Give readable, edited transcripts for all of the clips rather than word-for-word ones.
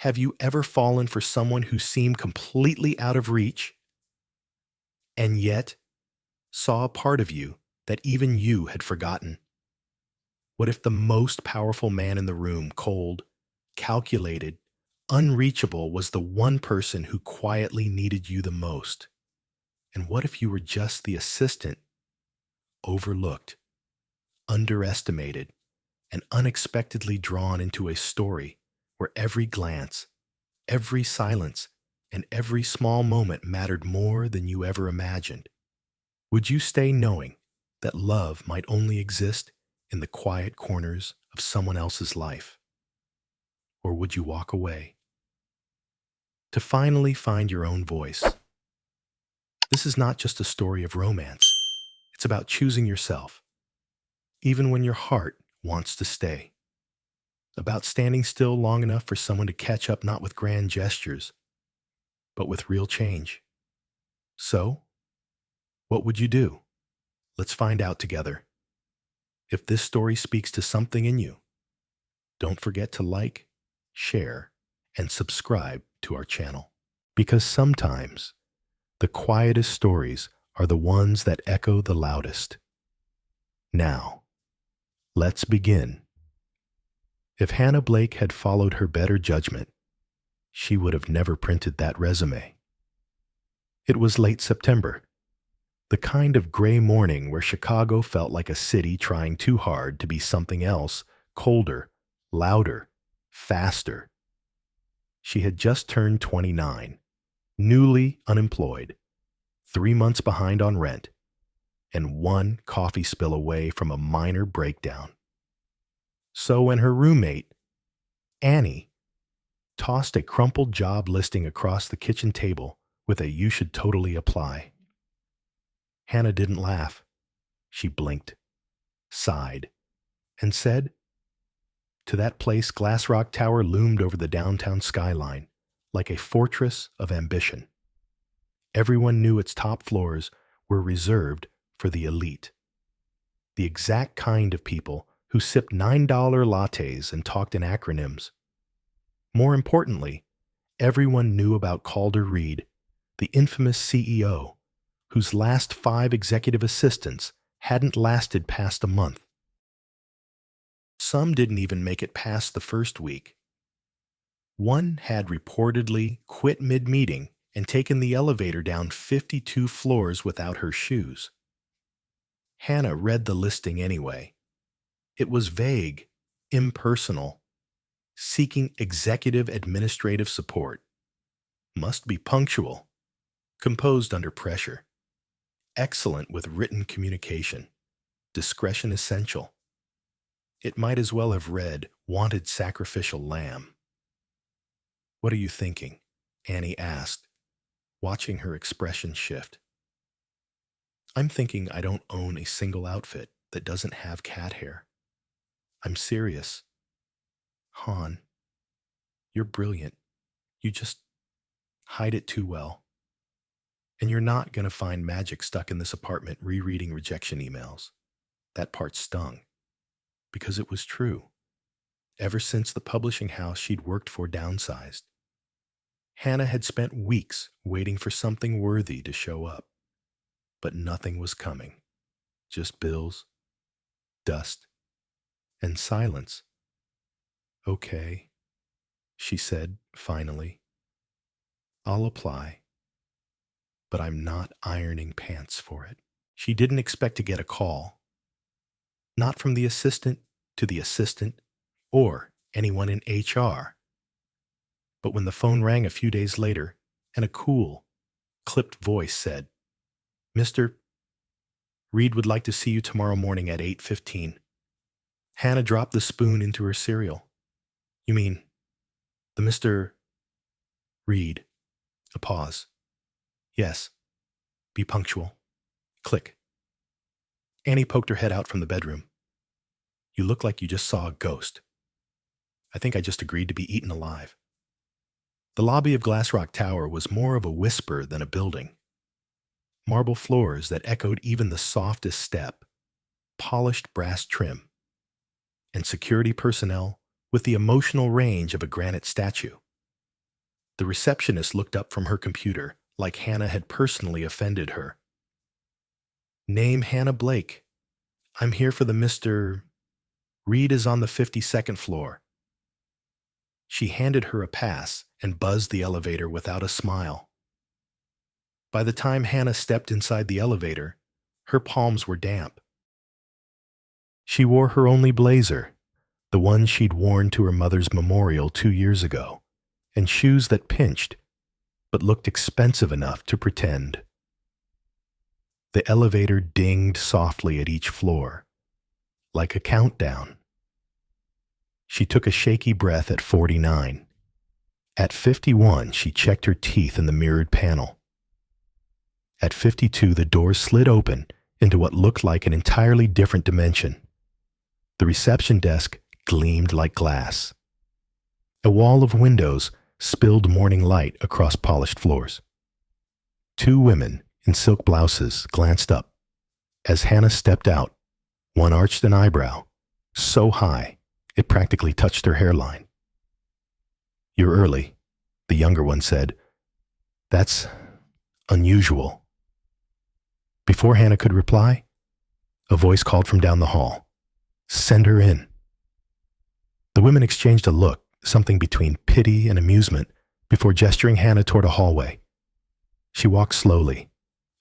Have you ever fallen for someone who seemed completely out of reach and yet saw a part of you that even you had forgotten? What if the most powerful man in the room, cold, calculated, unreachable, was the one person who quietly needed you the most? And what if you were just the assistant, overlooked, underestimated, and unexpectedly drawn into a story where every glance, every silence, and every small moment mattered more than you ever imagined? Would you stay knowing that love might only exist in the quiet corners of someone else's life? Or would you walk away to finally find your own voice? This is not just a story of romance. It's about choosing yourself, even when your heart wants to stay. About standing still long enough for someone to catch up, not with grand gestures, but with real change. So, what would you do? Let's find out together. If this story speaks to something in you, don't forget to like, share, and subscribe to our channel. Because sometimes the quietest stories are the ones that echo the loudest. Now, let's begin. If Hannah Blake had followed her better judgment, she would have never printed that resume. It was late September, the kind of gray morning where Chicago felt like a city trying too hard to be something else, colder, louder, faster. She had just turned 29, newly unemployed, 3 months behind on rent, and one coffee spill away from a minor breakdown. So when her roommate, Annie, tossed a crumpled job listing across the kitchen table with a "you should totally apply," Hannah didn't laugh. She blinked, sighed, and said, to that place, Glassrock Tower loomed over the downtown skyline like a fortress of ambition. Everyone knew its top floors were reserved for the elite, the exact kind of people who sipped $9 lattes and talked in acronyms. More importantly, everyone knew about Calder, the infamous CEO, whose last 5 executive assistants hadn't lasted past a month. Some didn't even make it past the first week. One had reportedly quit mid-meeting and taken the elevator down 52 floors without her shoes. Hannah read the listing anyway. It was vague, impersonal, seeking executive administrative support. Must be punctual, composed under pressure, excellent with written communication, discretion essential. It might as well have read wanted sacrificial lamb. "What are you thinking?" Annie asked, watching her expression shift. "I'm thinking I don't own a single outfit that doesn't have cat hair. I'm serious. Han, you're brilliant. You just hide it too well. And you're not going to find magic stuck in this apartment rereading rejection emails." That part stung, because it was true. Ever since the publishing house she'd worked for downsized, Hannah had spent weeks waiting for something worthy to show up. But nothing was coming. Just bills, dust, and silence. "Okay," she said finally. "I'll apply. But I'm not ironing pants for it." She didn't expect to get a call. Not from the assistant to the assistant or anyone in HR. But when the phone rang a few days later and a cool, clipped voice said, "Mr. Reed would like to see you tomorrow morning at 8:15. Hannah dropped the spoon into her cereal. "You mean the Mr. Reed?" A pause. "Yes. Be punctual." Click. Annie poked her head out from the bedroom. "You look like you just saw a ghost. I think I just agreed to be eaten alive." The lobby of Glassrock Tower was more of a whisper than a building. Marble floors that echoed even the softest step, polished brass trim, and security personnel with the emotional range of a granite statue. The receptionist looked up from her computer like Hannah had personally offended her. "Name Hannah Blake. I'm here for the Mr. Reed is on the 52nd floor." She handed her a pass and buzzed the elevator without a smile. By the time Hannah stepped inside the elevator, her palms were damp. She wore her only blazer, the one she'd worn to her mother's memorial 2 years ago, and shoes that pinched, but looked expensive enough to pretend. The elevator dinged softly at each floor, like a countdown. She took a shaky breath at 49. At 51, she checked her teeth in the mirrored panel. At 52, the door slid open into what looked like an entirely different dimension. The reception desk gleamed like glass. A wall of windows spilled morning light across polished floors. Two women in silk blouses glanced up as Hannah stepped out. One arched an eyebrow, so high it practically touched her hairline. "You're early," the younger one said. "That's unusual." Before Hannah could reply, a voice called from down the hall, "Send her in." The women exchanged a look, something between pity and amusement, before gesturing Hannah toward a hallway. She walked slowly,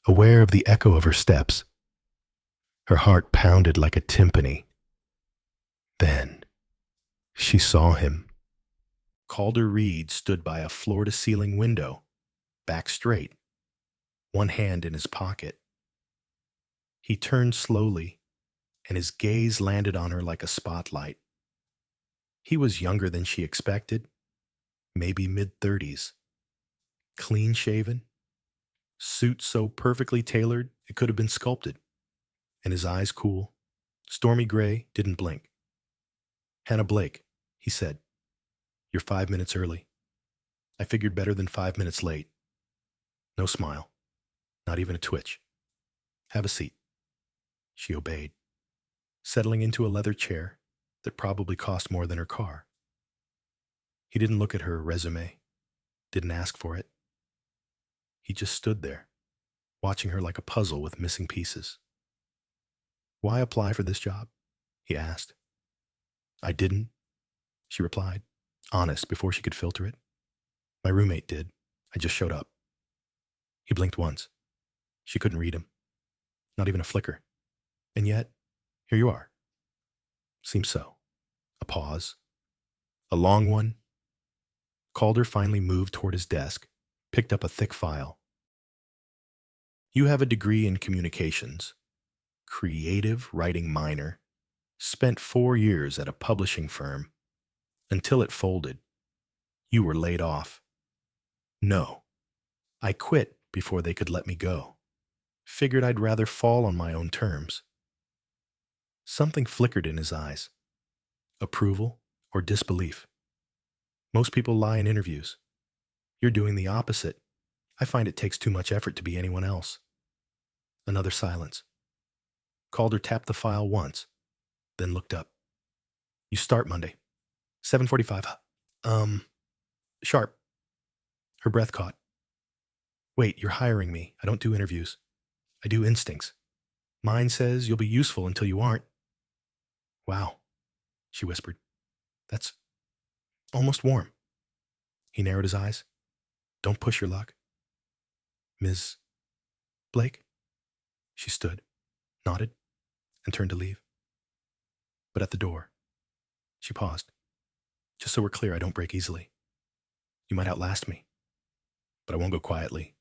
aware of the echo of her steps. Her heart pounded like a timpani. Then she saw him. Calder Reed stood by a floor-to-ceiling window, back straight, one hand in his pocket. He turned slowly, and his gaze landed on her like a spotlight. He was younger than she expected, maybe mid-30s. Clean-shaven, suit so perfectly tailored it could have been sculpted, and his eyes cool, stormy gray, didn't blink. "Hannah Blake," he said. "You're 5 minutes early. I figured better than 5 minutes late." No smile, not even a twitch. "Have a seat." She obeyed, settling into a leather chair that probably cost more than her car. He didn't look at her resume, didn't ask for it. He just stood there, watching her like a puzzle with missing pieces. "Why apply for this job?" he asked. "I didn't," she replied, honest before she could filter it. "My roommate did. I just showed up." He blinked once. She couldn't read him. Not even a flicker. And yet, here you are. Seems so. A pause. A long one. Calder finally moved toward his desk, picked up a thick file. "You have a degree in communications. Creative writing minor. Spent 4 years at a publishing firm. Until it folded. You were laid off." "No. I quit before they could let me go. Figured I'd rather fall on my own terms." Something flickered in his eyes. Approval or disbelief. "Most people lie in interviews. You're doing the opposite. I find it takes too much effort to be anyone else." Another silence. Calder tapped the file once, then looked up. "You start Monday. 7:45. Sharp." Her breath caught. "Wait, you're hiring me. I don't do interviews. I do instincts. Mine says you'll be useful until you aren't." "Wow," she whispered. "That's almost warm." He narrowed his eyes. "Don't push your luck." "Ms. Blake?" She stood, nodded, and turned to leave. But at the door, she paused. "Just so we're clear, I don't break easily. You might outlast me, but I won't go quietly."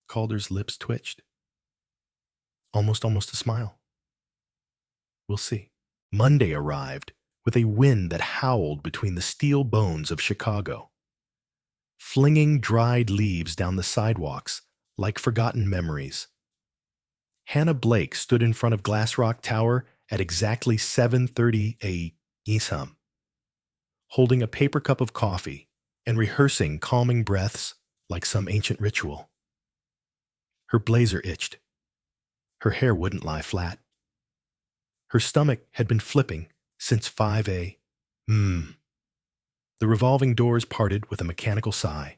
Calder's lips twitched. Almost a smile. "We'll see." Monday arrived with a wind that howled between the steel bones of Chicago, flinging dried leaves down the sidewalks like forgotten memories. Hannah Blake stood in front of Glassrock Tower at exactly 7:30 a.m., holding a paper cup of coffee and rehearsing calming breaths like some ancient ritual. Her blazer itched. Her hair wouldn't lie flat. Her stomach had been flipping since 5 a.m. The The revolving doors parted with a mechanical sigh,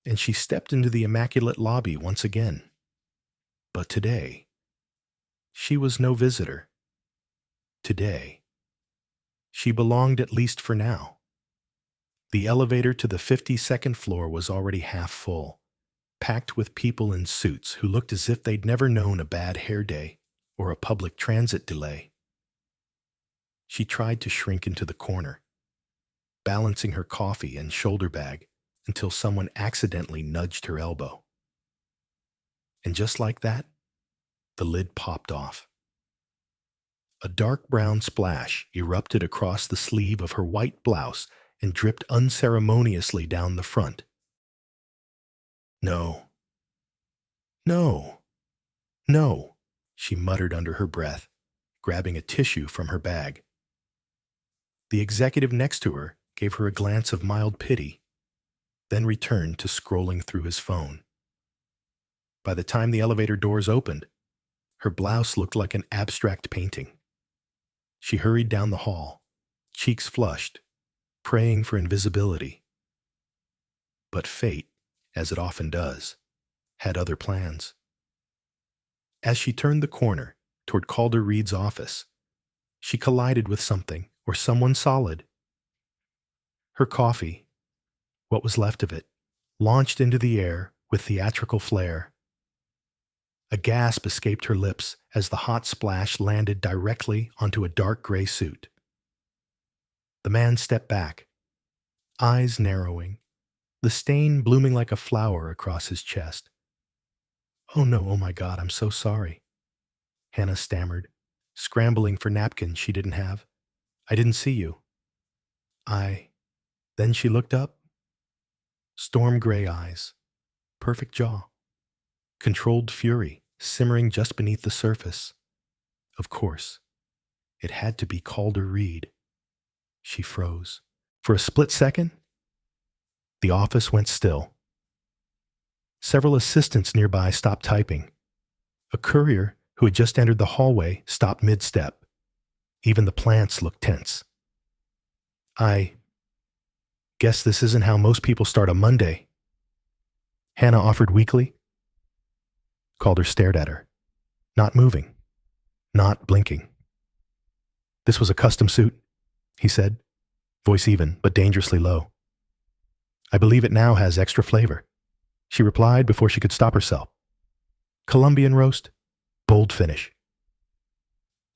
and she stepped into the immaculate lobby once again. But today, she was no visitor. Today, she belonged at least for now. The elevator to the 52nd floor was already half full, packed with people in suits who looked as if they'd never known a bad hair day or a public transit delay. She tried to shrink into the corner, balancing her coffee and shoulder bag until someone accidentally nudged her elbow. And just like that, the lid popped off. A dark brown splash erupted across the sleeve of her white blouse and dripped unceremoniously down the front. No. No. No, she muttered under her breath, grabbing a tissue from her bag. The executive next to her gave her a glance of mild pity, then returned to scrolling through his phone. By the time the elevator doors opened, her blouse looked like an abstract painting. She hurried down the hall, cheeks flushed, praying for invisibility. But fate, as it often does, had other plans. As she turned the corner toward Calder Reed's office, she collided with something or someone solid. Her coffee, what was left of it, launched into the air with theatrical flair. A gasp escaped her lips as the hot splash landed directly onto a dark gray suit. The man stepped back, eyes narrowing, the stain blooming like a flower across his chest. "Oh no, oh my God, I'm so sorry," Hannah stammered, scrambling for napkins she didn't have. "I didn't see you." Then she looked up. Storm gray eyes, perfect jaw, controlled fury simmering just beneath the surface. Of course, it had to be Calder Reed. She froze. For a split second, the office went still. Several assistants nearby stopped typing. A courier who had just entered the hallway stopped mid-step. Even the plants looked tense. "I guess this isn't how most people start a Monday," Hannah offered weakly. Calder stared at her, not moving, not blinking. "This was a custom suit," he said, voice even but dangerously low. "I believe it now has extra flavor," she replied before she could stop herself. "Colombian roast, bold finish."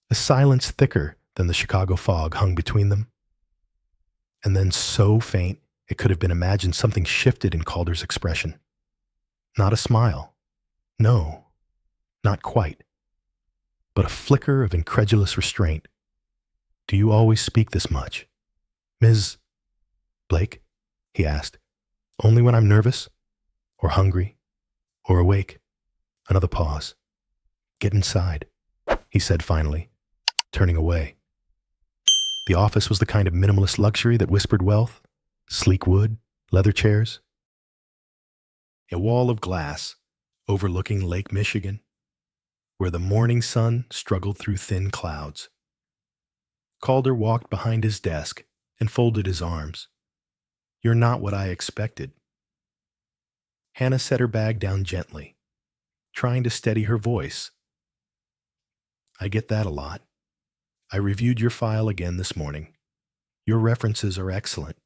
A silence thicker than the Chicago fog hung between them. And then so faint it could have been imagined something shifted in Calder's expression. Not a smile. No, not quite. But a flicker of incredulous restraint. "Do you always speak this much, Ms. Blake?" he asked. "Only when I'm nervous, or hungry, or awake." Another pause. "Get inside," he said finally, turning away. The office was the kind of minimalist luxury that whispered wealth, sleek wood, leather chairs. A wall of glass overlooking Lake Michigan, where the morning sun struggled through thin clouds. Calder walked behind his desk and folded his arms. "You're not what I expected." Hannah set her bag down gently, trying to steady her voice. "I get that a lot. I reviewed your file again this morning. Your references are excellent.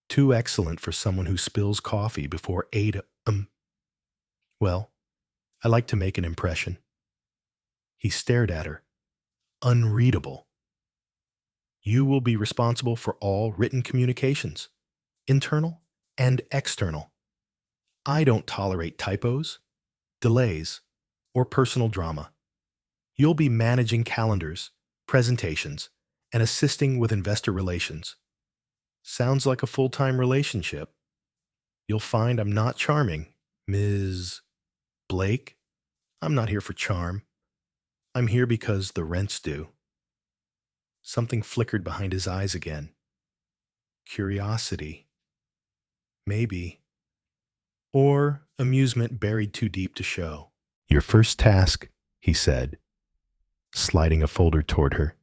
Too excellent for someone who spills coffee before 8 Well, I like to make an impression." He stared at her. Unreadable. "You will be responsible for all written communications, internal and external. I don't tolerate typos, delays, or personal drama. You'll be managing calendars, presentations, and assisting with investor relations. Sounds like a full-time relationship. You'll find I'm not charming, Ms. Blake. I'm not here for charm. I'm here because the rent's due." Something flickered behind his eyes again. Curiosity. Maybe. Or amusement buried too deep to show. "Your first task," he said, sliding a folder toward her,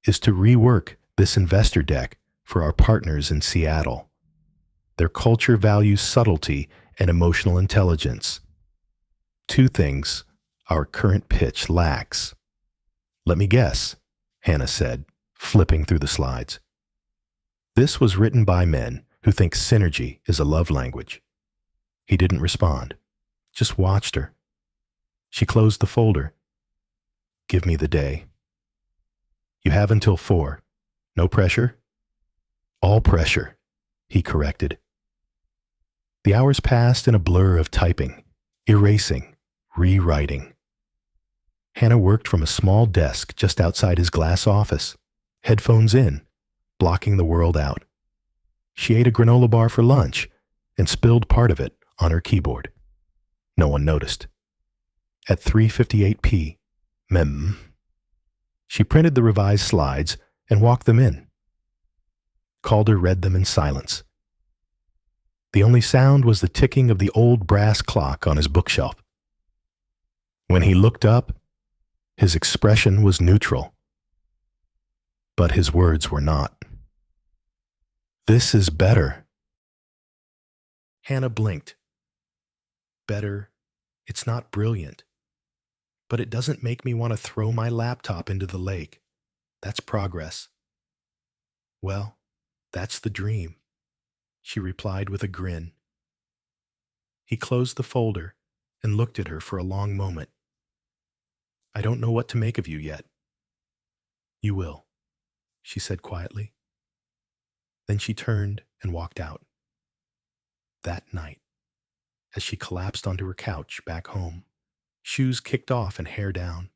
"is to rework this investor deck for our partners in Seattle. Their culture values subtlety and emotional intelligence. Two things our current pitch lacks. Let me guess, Hannah said, flipping through the slides. This was written by men who think synergy is a love language. He didn't respond, just watched her. She closed the folder. Give me the day. You have until 4. No pressure? All pressure, he corrected. The hours passed in a blur of typing, erasing, rewriting. Hannah worked from a small desk just outside his glass office, headphones in, blocking the world out. She ate a granola bar for lunch and spilled part of it on her keyboard. No one noticed. At 3:58 p.m., she printed the revised slides and walked them in. Calder read them in silence. The only sound was the ticking of the old brass clock on his bookshelf. When he looked up, his expression was neutral. But his words were not. This is better. Hannah blinked. Better. It's not brilliant. But it doesn't make me want to throw my laptop into the lake. That's progress. Well, that's the dream, she replied with a grin. He closed the folder and looked at her for a long moment. I don't know what to make of you yet. You will, she said quietly. Then she turned and walked out. That night, as she collapsed onto her couch back home, shoes kicked off and hair down,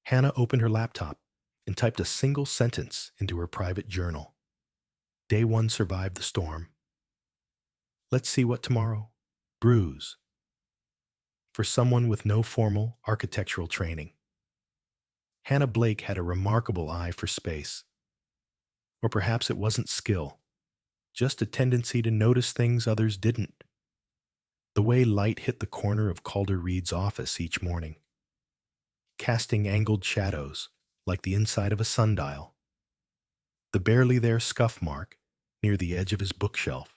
Hannah opened her laptop and typed a single sentence into her private journal. Day 1 survived the storm. Let's see what tomorrow brews. For someone with no formal architectural training, Hannah Blake had a remarkable eye for space. Or perhaps it wasn't skill, just a tendency to notice things others didn't. The way light hit the corner of Calder Reed's office each morning, casting angled shadows like the inside of a sundial. The barely there scuff mark near the edge of his bookshelf,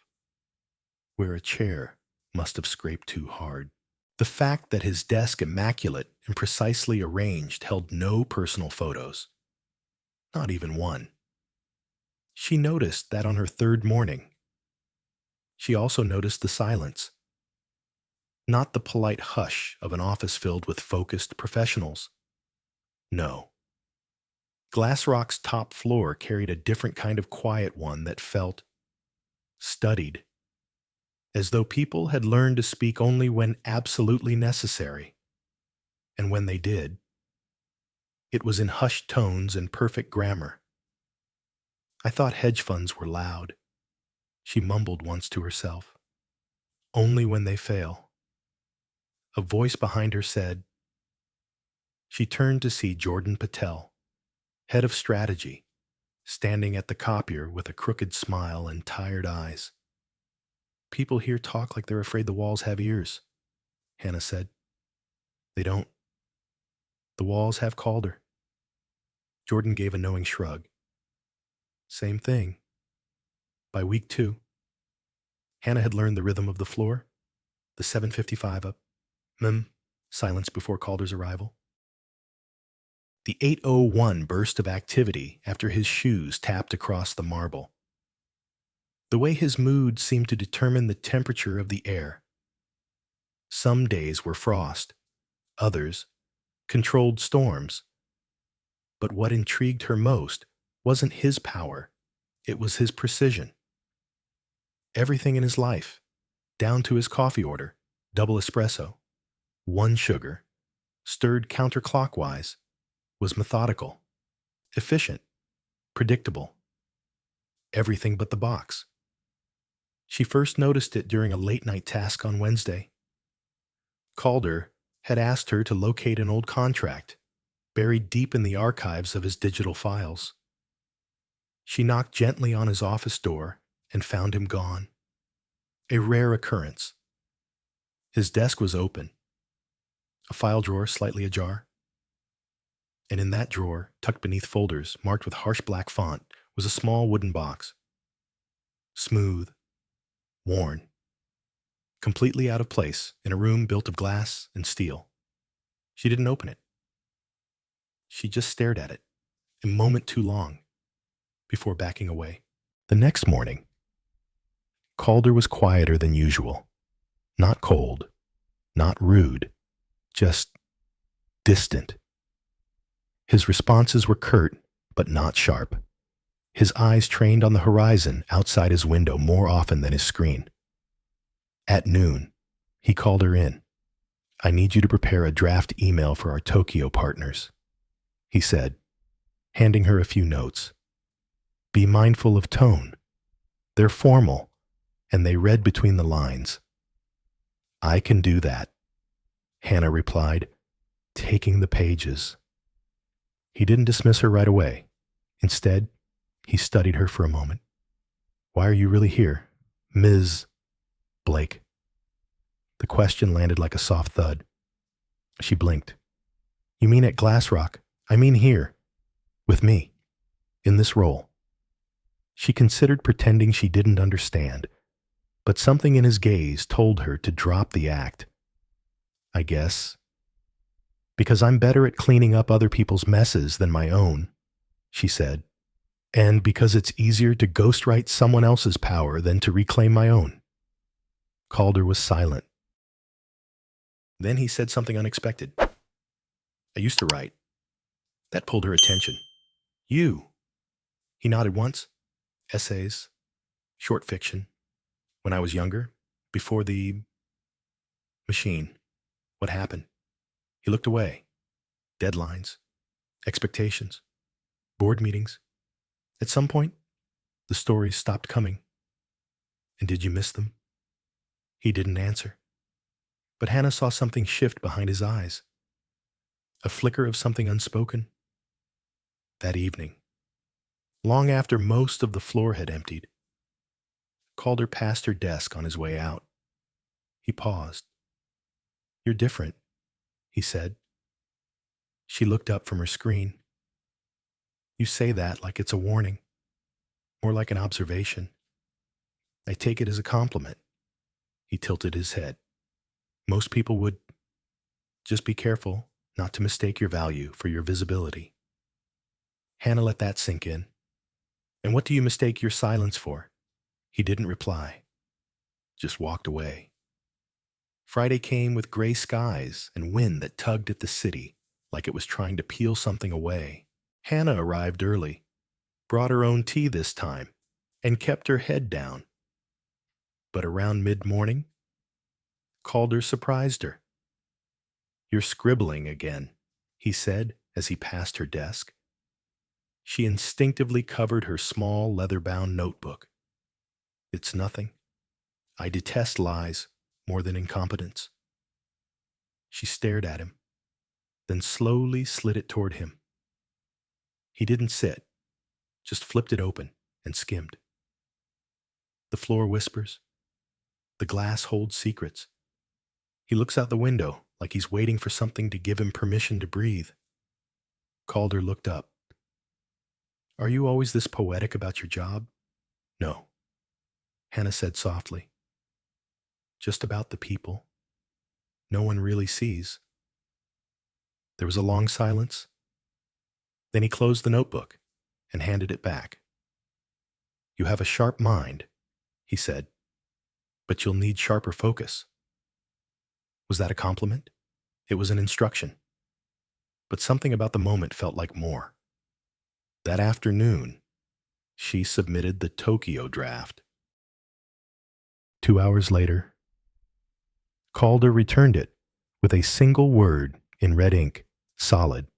where a chair must have scraped too hard. The fact that his desk, immaculate and precisely arranged, held no personal photos. Not even one. She noticed that on her 3rd morning. She also noticed the silence. Not the polite hush of an office filled with focused professionals. No. Glassrock's top floor carried a different kind of quiet one that felt studied, as though people had learned to speak only when absolutely necessary. And when they did, it was in hushed tones and perfect grammar. I thought hedge funds were loud, she mumbled once to herself. Only when they fail. A voice behind her said. She turned to see Jordan Patel, head of strategy, standing at the copier with a crooked smile and tired eyes. People here talk like they're afraid the walls have ears, Hannah said. They don't. The walls have Calder. Jordan gave a knowing shrug. Same thing. By week 2, Hannah had learned the rhythm of the floor, the 7:55 up, silence before Calder's arrival. The 8:01 burst of activity after his shoes tapped across the marble. The way his mood seemed to determine the temperature of the air. Some days were frost, others controlled storms. But what intrigued her most wasn't his power, it was his precision. Everything in his life, down to his coffee order, double espresso, 1 sugar, stirred counterclockwise, was methodical, efficient, predictable. Everything but the box. She first noticed it during a late-night task on Wednesday. Calder had asked her to locate an old contract, buried deep in the archives of his digital files. She knocked gently on his office door and found him gone. A rare occurrence. His desk was open, a file drawer slightly ajar. And in that drawer, tucked beneath folders marked with harsh black font, was a small wooden box, smooth, worn, completely out of place in a room built of glass and steel. She didn't open it. She just stared at it, a moment too long, before backing away. The next morning, Calder was quieter than usual. Not cold, not rude, just distant. His responses were curt, but not sharp. His eyes trained on the horizon outside his window more often than his screen. At noon, he called her in. "I need you to prepare a draft email for our Tokyo partners," he said, handing her a few notes. "Be mindful of tone. They're formal, and they read between the lines." "I can do that," Hannah replied, taking the pages. He didn't dismiss her right away. Instead, he studied her for a moment. "Why are you really here, Ms. Blake?" The question landed like a soft thud. She blinked. "You mean at Glassrock? I mean here, with me, in this role." She considered pretending she didn't understand, but something in his gaze told her to drop the act. "I guess. Because I'm better at cleaning up other people's messes than my own," she said. "And because it's easier to ghostwrite someone else's power than to reclaim my own." Calder was silent. Then he said something unexpected. "I used to write." That pulled her attention. "You?" He nodded once. "Essays, short fiction. When I was younger, before the machine." "What happened?" He looked away. "Deadlines, expectations, board meetings. At some point, the stories stopped coming." "And did you miss them?" He didn't answer. But Hannah saw something shift behind his eyes. A flicker of something unspoken. That evening, long after most of the floor had emptied, Calder passed her desk on his way out. He paused. "You're different," he said. She looked up from her screen. "You say that like it's a warning, more like an observation. I take it as a compliment." He tilted his head. "Most people would. Just be careful not to mistake your value for your visibility." Hannah let that sink in. "And what do you mistake your silence for?" He didn't reply, just walked away. Friday came with gray skies and wind that tugged at the city like it was trying to peel something away. Hannah arrived early, brought her own tea this time, and kept her head down. But around mid-morning, Calder surprised her. "You're scribbling again," he said as he passed her desk. She instinctively covered her small leather-bound notebook. "It's nothing. I detest lies more than incompetence." She stared at him, then slowly slid it toward him. He didn't sit, just flipped it open and skimmed. The floor whispers. The glass holds secrets. He looks out the window like he's waiting for something to give him permission to breathe. Calder looked up. "Are you always this poetic about your job?" "No," Hannah said softly. "Just about the people no one really sees." There was a long silence. Then he closed the notebook and handed it back. "You have a sharp mind," he said, "but you'll need sharper focus." Was that a compliment? It was an instruction. But something about the moment felt like more. That afternoon, she submitted the Tokyo draft. 2 hours later, Calder returned it with a single word in red ink, solid.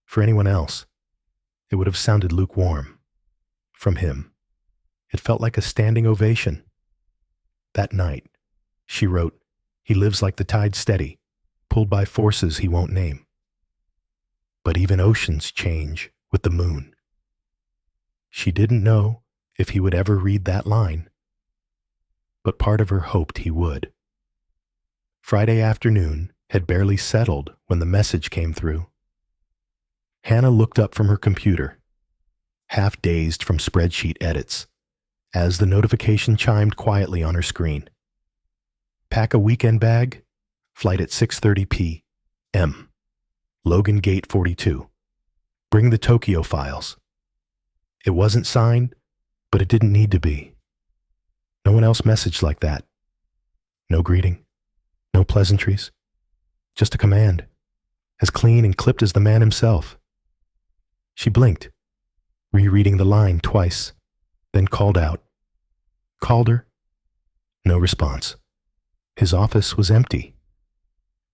For anyone else, it would have sounded lukewarm. From him, it felt like a standing ovation. That night, she wrote, "He lives like the tide steady, pulled by forces he won't name. But even oceans change with the moon." She didn't know if he would ever read that line, but part of her hoped he would. Friday afternoon had barely settled when the message came through. Hannah looked up from her computer. half dazed from spreadsheet edits, as the notification chimed quietly on her screen. Pack a weekend bag, flight at 6:30 p.m. Logan Gate 42. Bring the Tokyo files. It wasn't signed, but it didn't need to be. No one else messaged like that. No greeting, no pleasantries, just a command, as clean and clipped as the man himself. She blinked, rereading the line twice, then called out, "Calder?" No response. His office was empty.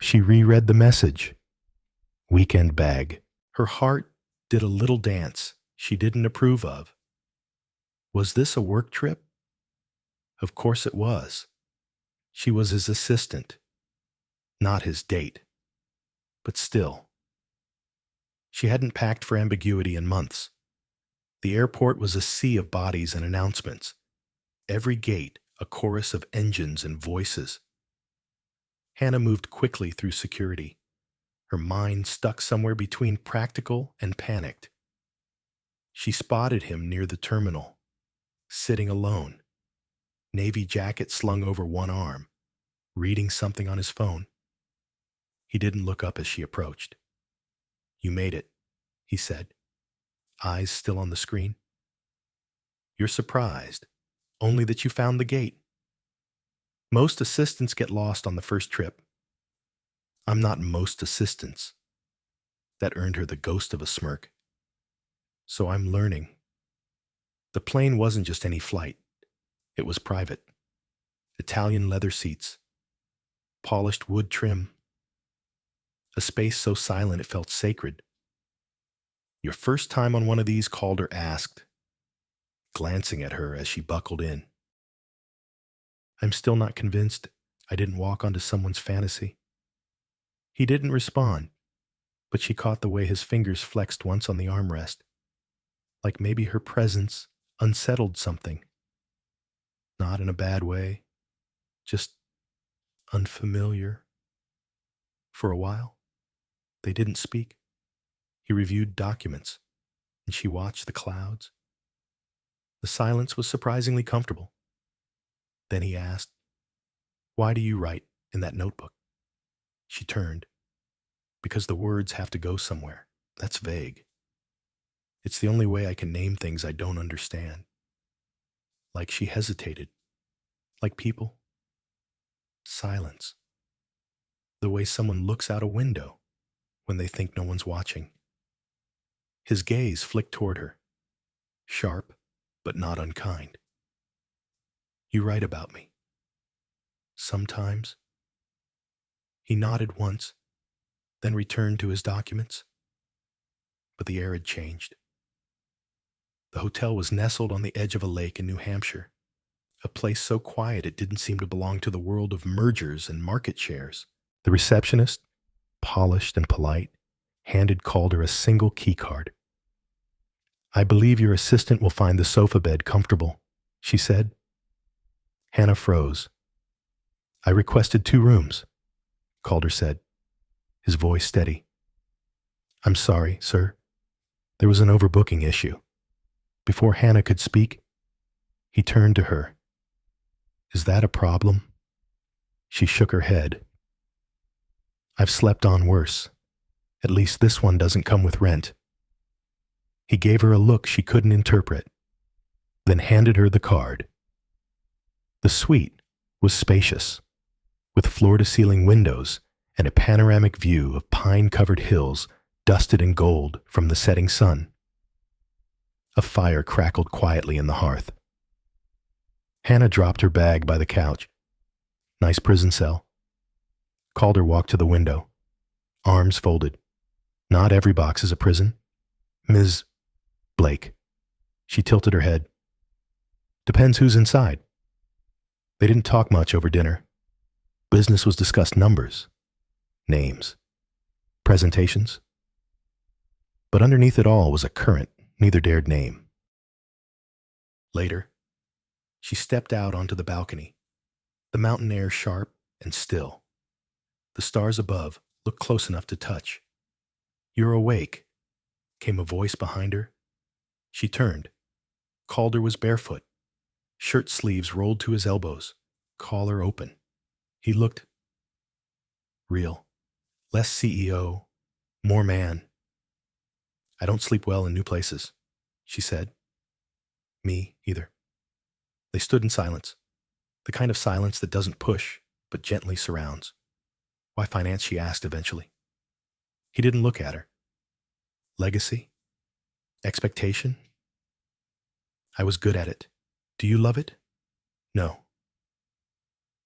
She reread the message. Weekend bag. Her heart did a little dance she didn't approve of. Was this a work trip? Of course it was. She was his assistant, not his date. But still. She hadn't packed for ambiguity in months. The airport was a sea of bodies and announcements. Every gate a chorus of engines and voices. Hannah moved quickly through security, her mind stuck somewhere between practical and panicked. She spotted him near the terminal, sitting alone, navy jacket slung over one arm, reading something on his phone. He didn't look up as she approached. "You made it," he said, eyes still on the screen. "You're surprised, only that you found the gate. Most assistants get lost on the first trip. I'm not most assistants." That earned her the ghost of a smirk. "So I'm learning." The plane wasn't just any flight. It was private. Italian leather seats, polished wood trim, a space so silent it felt sacred. "Your first time on one of these?" Calder asked, glancing at her as she buckled in. "I'm still not convinced I didn't walk onto someone's fantasy." He didn't respond, but she caught the way his fingers flexed once on the armrest, like maybe her presence unsettled something. Not in a bad way, just unfamiliar. For a while, they didn't speak. He reviewed documents, and she watched the clouds. The silence was surprisingly comfortable. Then he asked, "Why do you write in that notebook?" She turned. "Because the words have to go somewhere. That's vague. It's the only way I can name things I don't understand." Like she hesitated. Like people. Silence. The way someone looks out a window when they think no one's watching. His gaze flicked toward her, sharp but not unkind. "You write about me. Sometimes." He nodded once, then returned to his documents. But the air had changed. The hotel was nestled on the edge of a lake in New Hampshire, a place so quiet it didn't seem to belong to the world of mergers and market shares. The receptionist, polished and polite, handed Calder a single key card. "I believe your assistant will find the sofa bed comfortable," she said. Hannah froze. "I requested 2 rooms," Calder said, his voice steady. "I'm sorry, sir. There was an overbooking issue." Before Hannah could speak, he turned to her. "Is that a problem?" She shook her head. "I've slept on worse. At least this one doesn't come with rent." He gave her a look she couldn't interpret, then handed her the card. The suite was spacious, with floor-to-ceiling windows and a panoramic view of pine-covered hills dusted in gold from the setting sun. A fire crackled quietly in the hearth. Hannah dropped her bag by the couch. "Nice prison cell." Calder walked to the window, arms folded. "Not every box is a prison. Ms. Blake." She tilted her head. "Depends who's inside." They didn't talk much over dinner. Business was discussed: numbers, names, presentations. But underneath it all was a current neither dared name. Later, she stepped out onto the balcony, the mountain air sharp and still. The stars above looked close enough to touch. "You're awake," came a voice behind her. She turned. Calder was barefoot, shirt sleeves rolled to his elbows, collar open. He looked real. Less CEO, more man. I don't sleep well in new places, she said. Me either. They stood in silence, the kind of silence that doesn't push, but gently surrounds. Why finance, she asked eventually. He didn't look at her. Legacy? Expectation? I was good at it. Do you love it? No.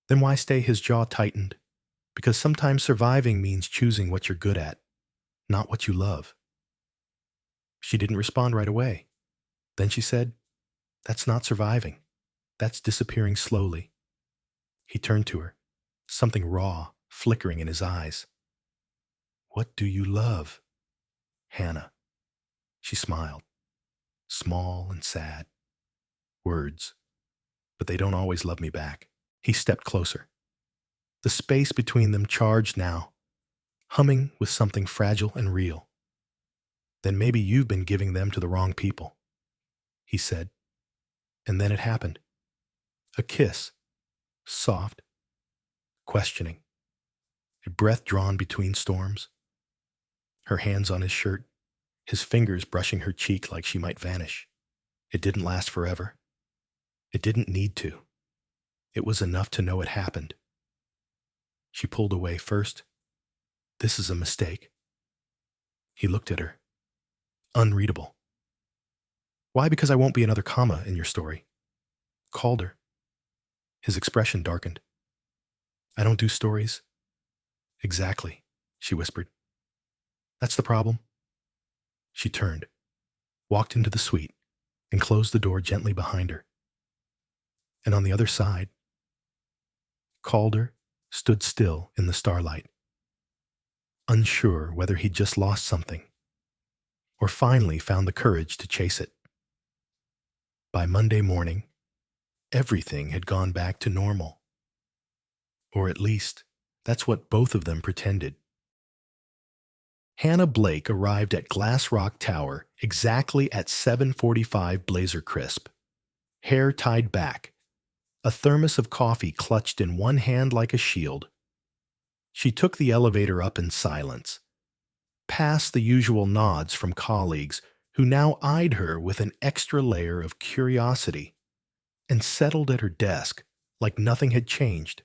Then why stay? His jaw tightened. Because sometimes surviving means choosing what you're good at, not what you love. She didn't respond right away. Then she said, that's not surviving. That's disappearing slowly. He turned to her, something raw flickering in his eyes. What do you love? Hannah. She smiled, small and sad. Words, but they don't always love me back. He stepped closer. The space between them charged now, humming with something fragile and real. Then maybe you've been giving them to the wrong people, he said. And then it happened. A kiss, soft, questioning, a breath drawn between storms. Her hands on his shirt, his fingers brushing her cheek like she might vanish. It didn't last forever. It didn't need to. It was enough to know it happened. She pulled away first. This is a mistake. He looked at her. Unreadable. Why? Because I won't be another comma in your story. Calder. His expression darkened. I don't do stories. Exactly, she whispered. That's the problem. She turned, walked into the suite, and closed the door gently behind her. And on the other side, Calder stood still in the starlight, unsure whether he'd just lost something or finally found the courage to chase it. By Monday morning, everything had gone back to normal. Or at least, that's what both of them pretended. Hannah Blake arrived at Glassrock Tower exactly at 7:45 blazer crisp, hair tied back, a thermos of coffee clutched in one hand like a shield. She took the elevator up in silence, past the usual nods from colleagues who now eyed her with an extra layer of curiosity, and settled at her desk like nothing had changed.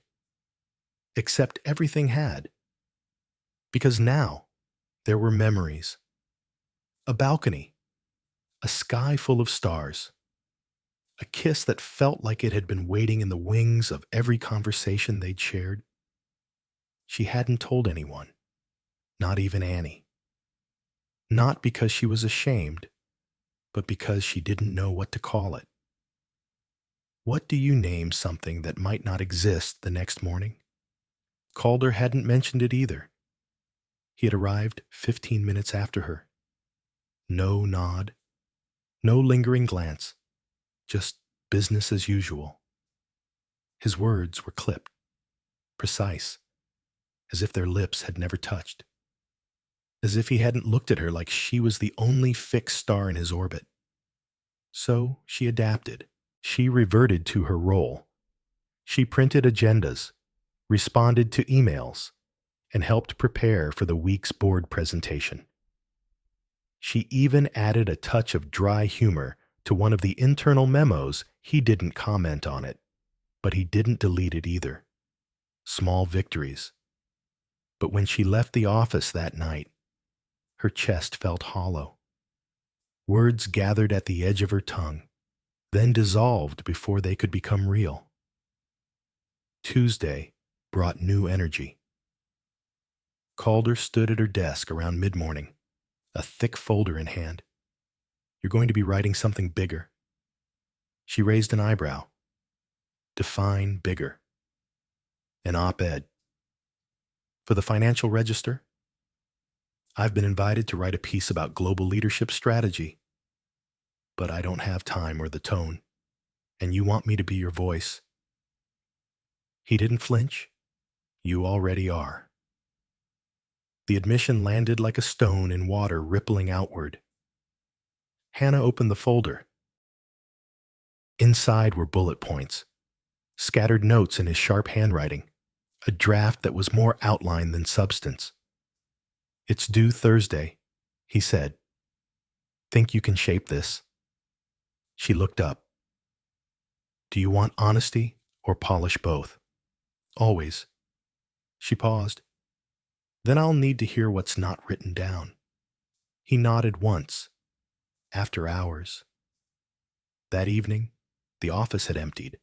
Except everything had. Because now, there were memories. A balcony. A sky full of stars. A kiss that felt like it had been waiting in the wings of every conversation they'd shared. She hadn't told anyone, not even Annie. Not because she was ashamed, but because she didn't know what to call it. What do you name something that might not exist the next morning? Calder hadn't mentioned it either. He had arrived 15 minutes after her. No nod, no lingering glance, just business as usual. His words were clipped, precise, as if their lips had never touched, as if he hadn't looked at her like she was the only fixed star in his orbit. So she adapted. She reverted to her role. She printed agendas, responded to emails, and helped prepare for the week's board presentation. She even added a touch of dry humor to one of the internal memos. He didn't comment on it, but he didn't delete it either. Small victories. But when she left the office that night, her chest felt hollow. Words gathered at the edge of her tongue, then dissolved before they could become real. Tuesday brought new energy. Calder stood at her desk around mid-morning, a thick folder in hand. You're going to be writing something bigger. She raised an eyebrow. Define bigger. An op-ed. For the Financial Register? I've been invited to write a piece about global leadership strategy. But I don't have time or the tone, and you want me to be your voice. He didn't flinch. You already are. The admission landed like a stone in water rippling outward. Hannah opened the folder. Inside were bullet points, scattered notes in his sharp handwriting, a draft that was more outline than substance. "It's due Thursday," he said. "Think you can shape this?" She looked up. "Do you want honesty or polish both?" "Always." She paused. "Then I'll need to hear what's not written down." He nodded once. After hours. That evening, the office had emptied,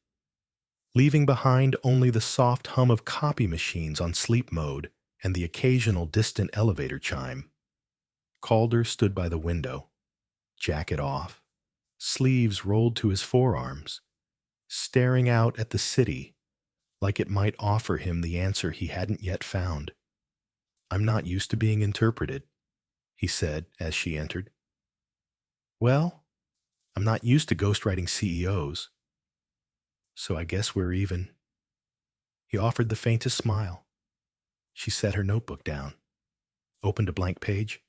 leaving behind only the soft hum of copy machines on sleep mode and the occasional distant elevator chime. Calder stood by the window, jacket off, sleeves rolled to his forearms, staring out at the city like it might offer him the answer he hadn't yet found. "I'm not used to being interpreted," he said as she entered. "Well, I'm not used to ghostwriting CEOs. So I guess we're even." He offered the faintest smile. She set her notebook down, opened a blank page.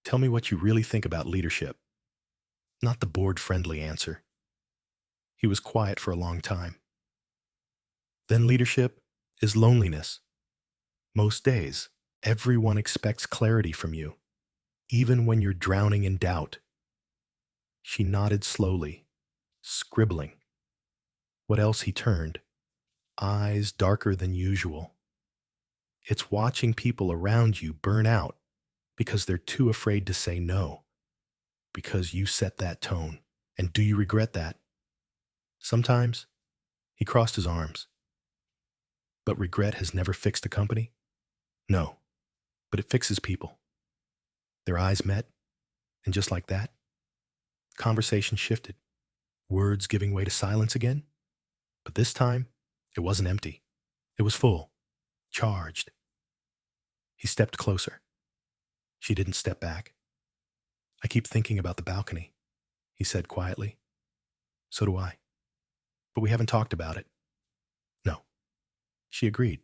"Tell me what you really think about leadership." Not the board-friendly answer. He was quiet for a long time. "Then leadership is loneliness. Most days, everyone expects clarity from you, even when you're drowning in doubt." She nodded slowly, scribbling. What else? He turned, eyes darker than usual. "It's watching people around you burn out because they're too afraid to say no, because you set that tone. And do you regret that?" "Sometimes." He crossed his arms. "But regret has never fixed a company?" "No, but it fixes people." Their eyes met, and just like that, conversation shifted, words giving way to silence again. But this time, it wasn't empty. It was full, charged. He stepped closer. She didn't step back. "I keep thinking about the balcony," he said quietly. "So do I. But we haven't talked about it." "No." She agreed.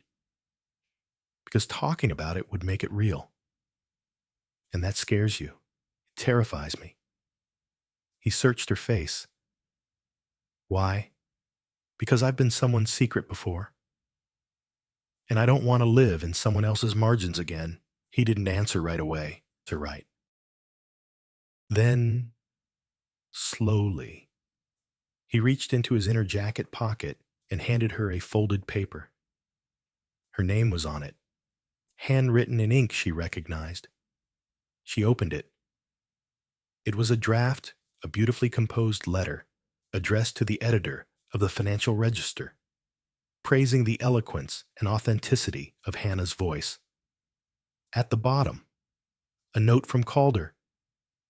"Because talking about it would make it real. And that scares you. It terrifies me." He searched her face. "Why?" "Because I've been someone's secret before. And I don't want to live in someone else's margins again." He didn't answer right away. To right. Then, slowly, he reached into his inner jacket pocket and handed her a folded paper. Her name was on it, handwritten in ink she recognized. She opened it. It was a draft, a beautifully composed letter addressed to the editor of the Financial Register, praising the eloquence and authenticity of Hannah's voice. At the bottom, a note from Calder.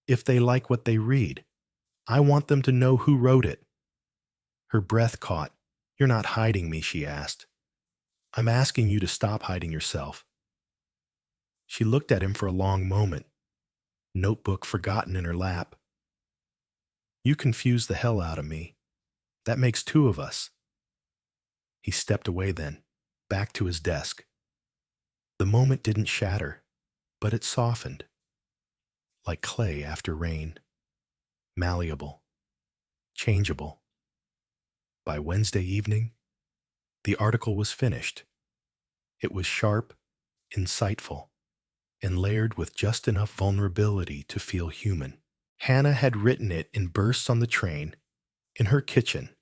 "If they like what they read, I want them to know who wrote it." Her breath caught. "You're not hiding me," she asked. "I'm asking you to stop hiding yourself." She looked at him for a long moment, notebook forgotten in her lap. "You confuse the hell out of me. That makes two of us." He stepped away then, back to his desk. The moment didn't shatter, but it softened, like clay after rain, malleable, changeable. By Wednesday evening, the article was finished. It was sharp, insightful, and layered with just enough vulnerability to feel human. Hannah had written it in bursts on the train, in her kitchen,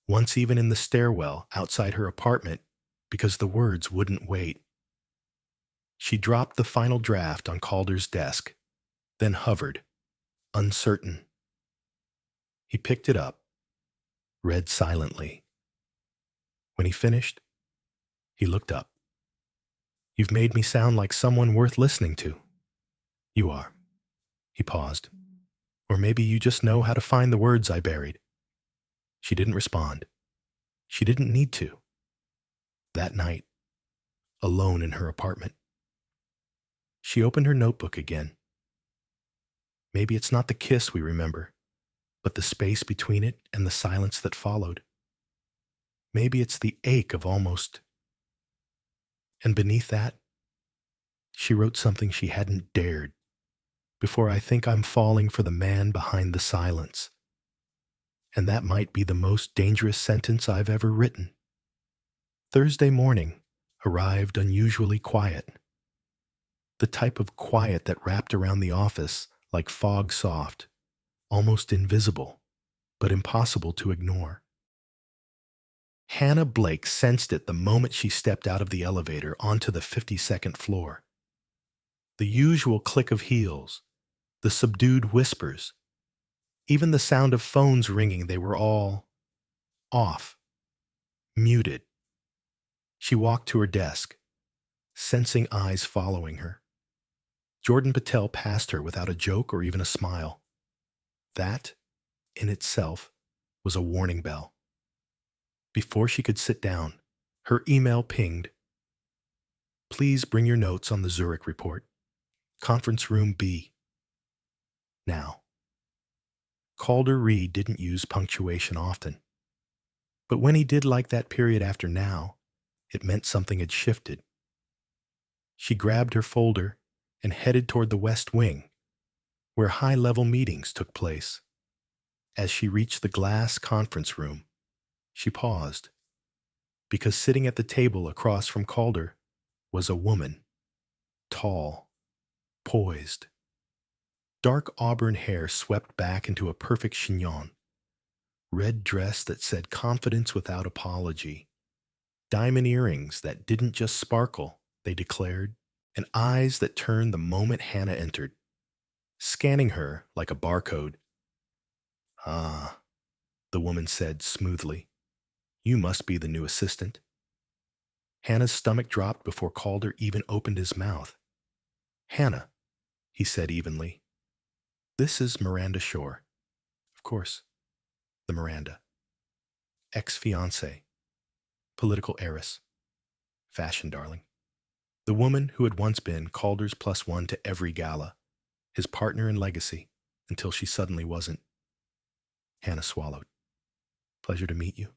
once even in the stairwell outside her apartment, because the words wouldn't wait. She dropped the final draft on Calder's desk, then hovered, uncertain. He picked it up, read silently. When he finished, he looked up. "You've made me sound like someone worth listening to." "You are." He paused. "Or maybe you just know how to find the words I buried." She didn't respond. She didn't need to. That night, alone in her apartment, she opened her notebook again. Maybe it's not the kiss we remember, but the space between it and the silence that followed. Maybe it's the ache of almost. And beneath that, she wrote something she hadn't dared, before I think I'm falling for the man behind the silence. And that might be the most dangerous sentence I've ever written. Thursday morning arrived unusually quiet. The type of quiet that wrapped around the office like fog soft, almost invisible, but impossible to ignore. Hannah Blake sensed it the moment she stepped out of the elevator onto the 52nd floor. The usual click of heels, the subdued whispers, even the sound of phones ringing, they were all off, muted. She walked to her desk, sensing eyes following her. Jordan Patel passed her without a joke or even a smile. That, in itself, was a warning bell. Before she could sit down, her email pinged. Please bring your notes on the Zurich report. Conference room B. Now. Calder Reed didn't use punctuation often. But when he did like that period after now, it meant something had shifted. She grabbed her folder and headed toward the West Wing, where high-level meetings took place. As she reached the glass conference room, she paused, because sitting at the table across from Calder was a woman, tall, poised. Dark auburn hair swept back into a perfect chignon, red dress that said confidence without apology, diamond earrings that didn't just sparkle, they declared, and eyes that turned the moment Hannah entered, scanning her like a barcode. Ah, the woman said smoothly. You must be the new assistant. Hannah's stomach dropped before Calder even opened his mouth. Hannah, he said evenly. This is Miranda Shore. Of course, the Miranda. Ex-fiancée. Political heiress. Fashion darling. The woman who had once been Calder's +1 to every gala, his partner in legacy, until she suddenly wasn't. Hannah swallowed. Pleasure to meet you.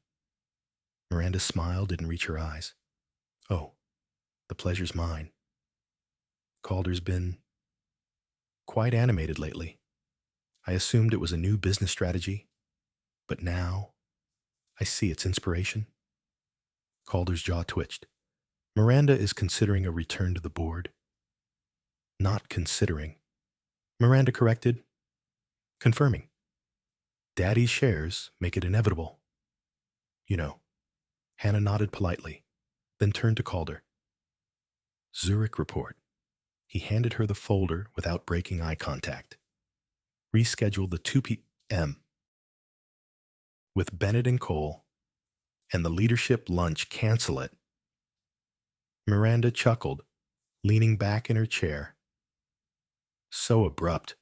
Miranda's smile didn't reach her eyes. Oh, the pleasure's mine. Calder's been quite animated lately. I assumed it was a new business strategy, but now I see its inspiration. Calder's jaw twitched. Miranda is considering a return to the board. Not considering. Miranda corrected. Confirming. Daddy's shares make it inevitable. You know. Hannah nodded politely, then turned to Calder. Zurich report. He handed her the folder without breaking eye contact. Reschedule the 2 p.m. with Bennett and Cole, and the leadership lunch cancel it. Miranda chuckled, leaning back in her chair. So abrupt.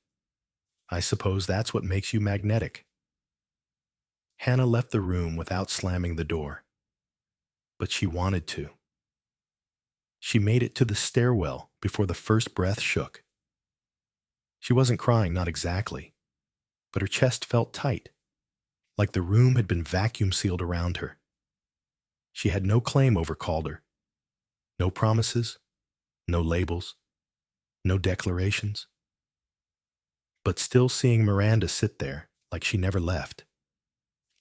I suppose that's what makes you magnetic. Hannah left the room without slamming the door. But she wanted to. She made it to the stairwell before the first breath shook. She wasn't crying, not exactly, but her chest felt tight, like the room had been vacuum sealed around her. She had no claim over Calder. No promises, no labels, no declarations. But still seeing Miranda sit there like she never left,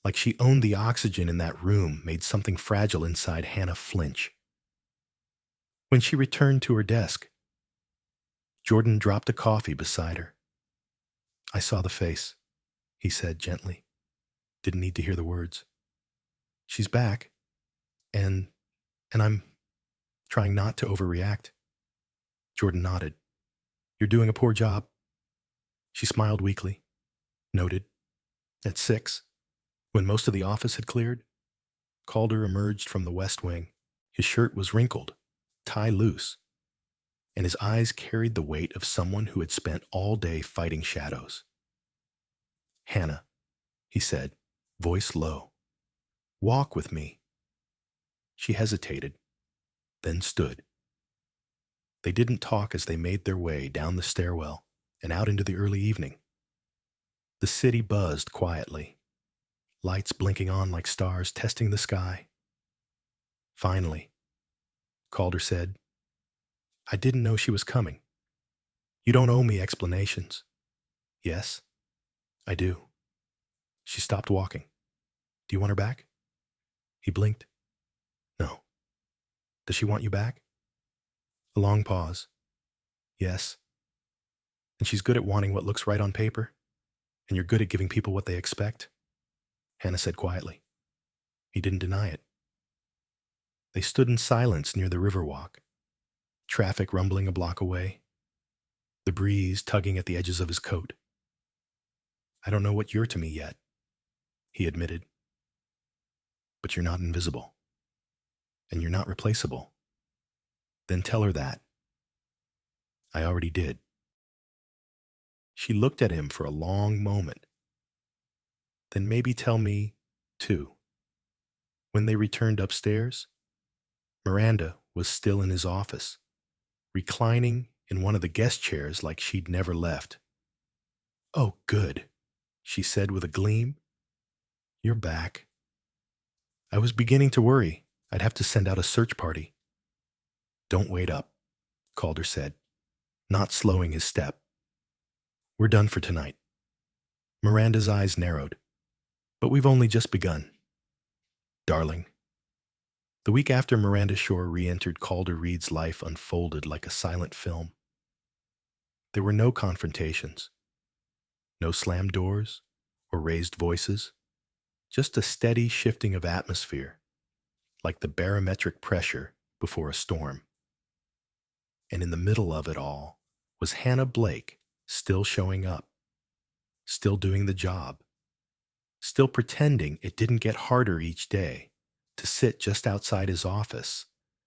like she owned the oxygen in that room, made something fragile inside Hannah flinch. When she returned to her desk, Jordan dropped a coffee beside her. I saw the face, he said gently. Didn't need to hear the words. She's back, and I'm trying not to overreact. Jordan nodded. You're doing a poor job. She smiled weakly. Noted. At 6, when most of the office had cleared, Calder emerged from the West Wing. His shirt was wrinkled, tie loose, and his eyes carried the weight of someone who had spent all day fighting shadows. Hannah, he said, voice low. Walk with me. She hesitated, then stood. They didn't talk as they made their way down the stairwell and out into the early evening. The city buzzed quietly, lights blinking on like stars testing the sky. Finally, Calder said, I didn't know she was coming. You don't owe me explanations. Yes, I do. She stopped walking. Do you want her back? He blinked. No. Does she want you back? A long pause. Yes. And she's good at wanting what looks right on paper, and you're good at giving people what they expect, Hannah said quietly. He didn't deny it. They stood in silence near the Riverwalk, traffic rumbling a block away, the breeze tugging at the edges of his coat. I don't know what you're to me yet, he admitted. But you're not invisible. And you're not replaceable. Then tell her that. I already did. She looked at him for a long moment. Then maybe tell me, too. When they returned upstairs, Miranda was still in his office, reclining in one of the guest chairs like she'd never left. Oh, good, she said with a gleam. You're back. I was beginning to worry I'd have to send out a search party. Don't wait up, Calder said, not slowing his step. We're done for tonight. Miranda's eyes narrowed. But we've only just begun. Darling. The week after Miranda Shore re-entered, Calder Reed's life unfolded like a silent film. There were no confrontations, no slammed doors or raised voices, just a steady shifting of atmosphere, like the barometric pressure before a storm. And in the middle of it all was Hannah Blake, still showing up, still doing the job, still pretending it didn't get harder each day to sit just outside his office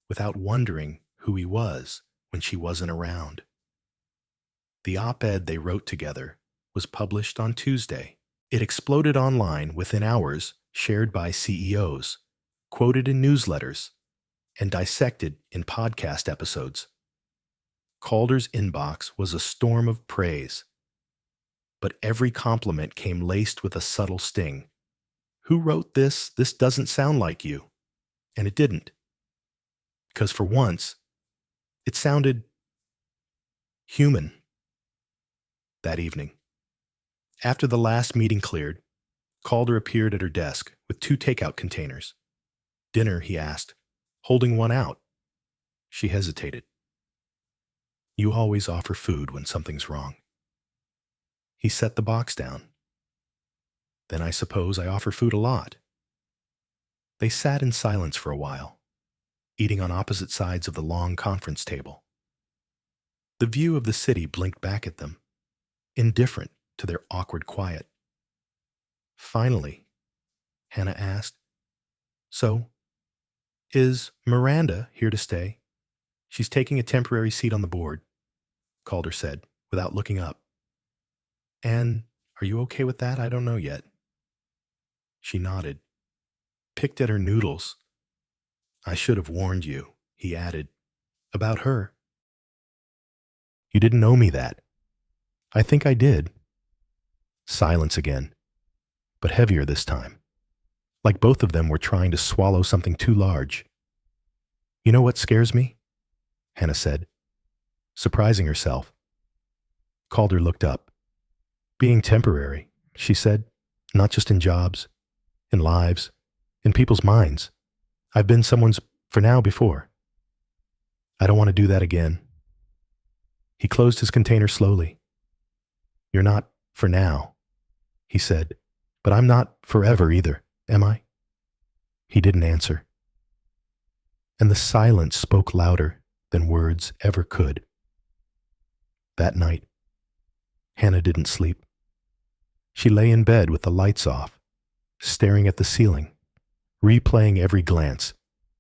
without wondering who he was when she wasn't around. The op-ed they wrote together was published on Tuesday. It exploded online within hours, shared by CEOs, quoted in newsletters, and dissected in podcast episodes. Calder's inbox was a storm of praise, but every compliment came laced with a subtle sting. Who wrote this? This doesn't sound like you. And it didn't. Because for once, it sounded human. That evening, after the last meeting cleared, Calder appeared at her desk with 2 takeout containers. Dinner, he asked, holding one out. She hesitated. You always offer food when something's wrong. He set the box down. Then I suppose I offer food a lot. They sat in silence for a while, eating on opposite sides of the long conference table. The view of the city blinked back at them, indifferent to their awkward quiet. Finally, Hannah asked, So, is Miranda here to stay? She's taking a temporary seat on the board, Calder said, without looking up. And are you okay with that? I don't know yet. She nodded, picked at her noodles. I should have warned you, he added. About her. You didn't owe me that. I think I did. Silence again, but heavier this time, like both of them were trying to swallow something too large. You know what scares me? Hannah said, surprising herself. Calder looked up. Being temporary, she said, not just in jobs, in lives, in people's minds. I've been someone's for now before. I don't want to do that again. He closed his container slowly. You're not for now, he said, but I'm not forever either, am I? He didn't answer. And the silence spoke louder than words ever could. That night, Hannah didn't sleep. She lay in bed with the lights off, staring at the ceiling, replaying every glance,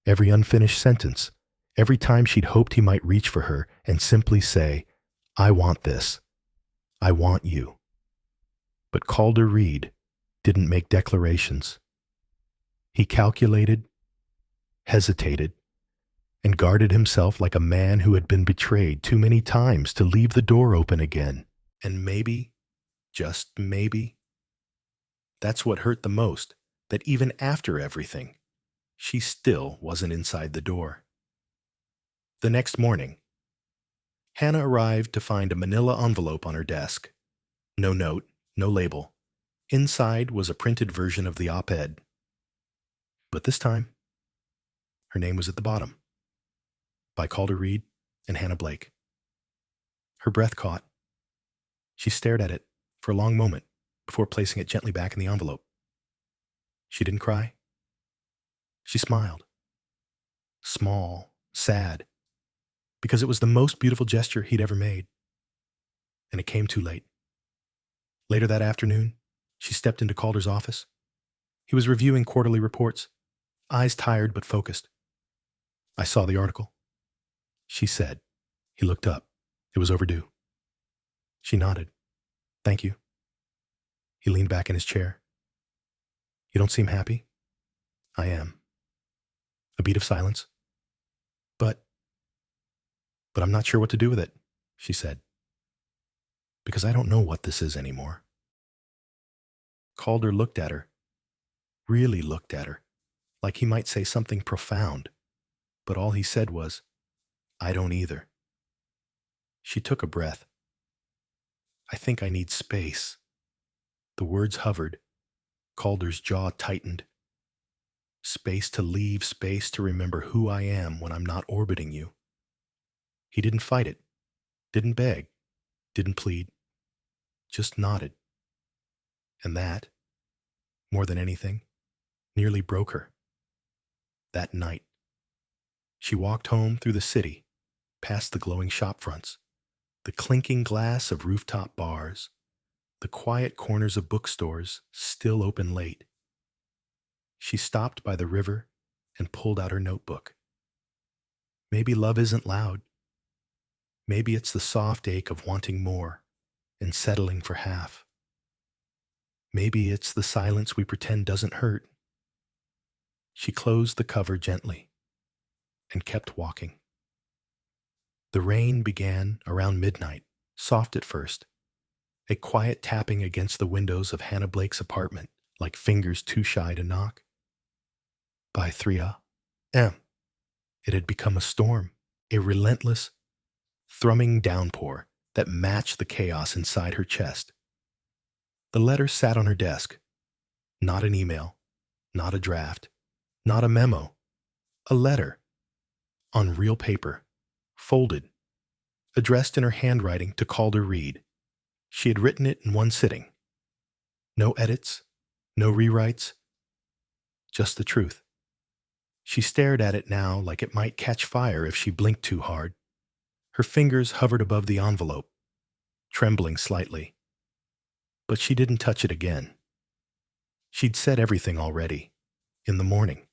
every unfinished sentence, every time she'd hoped he might reach for her and simply say, I want this. I want you. But Calder Reed didn't make declarations. He calculated, hesitated, and guarded himself like a man who had been betrayed too many times to leave the door open again. And maybe, just maybe, that's what hurt the most, that even after everything, she still wasn't inside the door. The next morning, Hannah arrived to find a manila envelope on her desk. No note, no label. Inside was a printed version of the op-ed. But this time, her name was at the bottom. By Calder Reed and Hannah Blake. Her breath caught. She stared at it for a long moment before placing it gently back in the envelope. She didn't cry. She smiled. Small, sad, because it was the most beautiful gesture he'd ever made. And it came too late. Later that afternoon, she stepped into Calder's office. He was reviewing quarterly reports, eyes tired but focused. "I saw the article," she said. He looked up. It was overdue. She nodded. "Thank you." He leaned back in his chair. "You don't seem happy." "I am." A beat of silence. But I'm not sure what to do with it," she said. "Because I don't know what this is anymore." Calder looked at her, really looked at her, like he might say something profound, but all he said was, "I don't either." She took a breath. "I think I need space." The words hovered. Calder's jaw tightened. Space to leave, space to remember who I am when I'm not orbiting you. He didn't fight it, didn't beg, didn't plead, just nodded. And that, more than anything, nearly broke her. That night, she walked home through the city, past the glowing shop fronts, the clinking glass of rooftop bars, the quiet corners of bookstores still open late. She stopped by the river and pulled out her notebook. Maybe love isn't loud. Maybe it's the soft ache of wanting more and settling for half. Maybe it's the silence we pretend doesn't hurt. She closed the cover gently and kept walking. The rain began around midnight, soft at first, a quiet tapping against the windows of Hannah Blake's apartment, like fingers too shy to knock. By 3 a.m., it had become a storm, a relentless, thrumming downpour that matched the chaos inside her chest. The letter sat on her desk. Not an email, not a draft, not a memo. A letter. On real paper. Folded. Addressed in her handwriting to Calder Reed. She had written it in one sitting. No edits, no rewrites. Just the truth. She stared at it now like it might catch fire if she blinked too hard. Her fingers hovered above the envelope, trembling slightly. But she didn't touch it again. She'd said everything already, in the morning.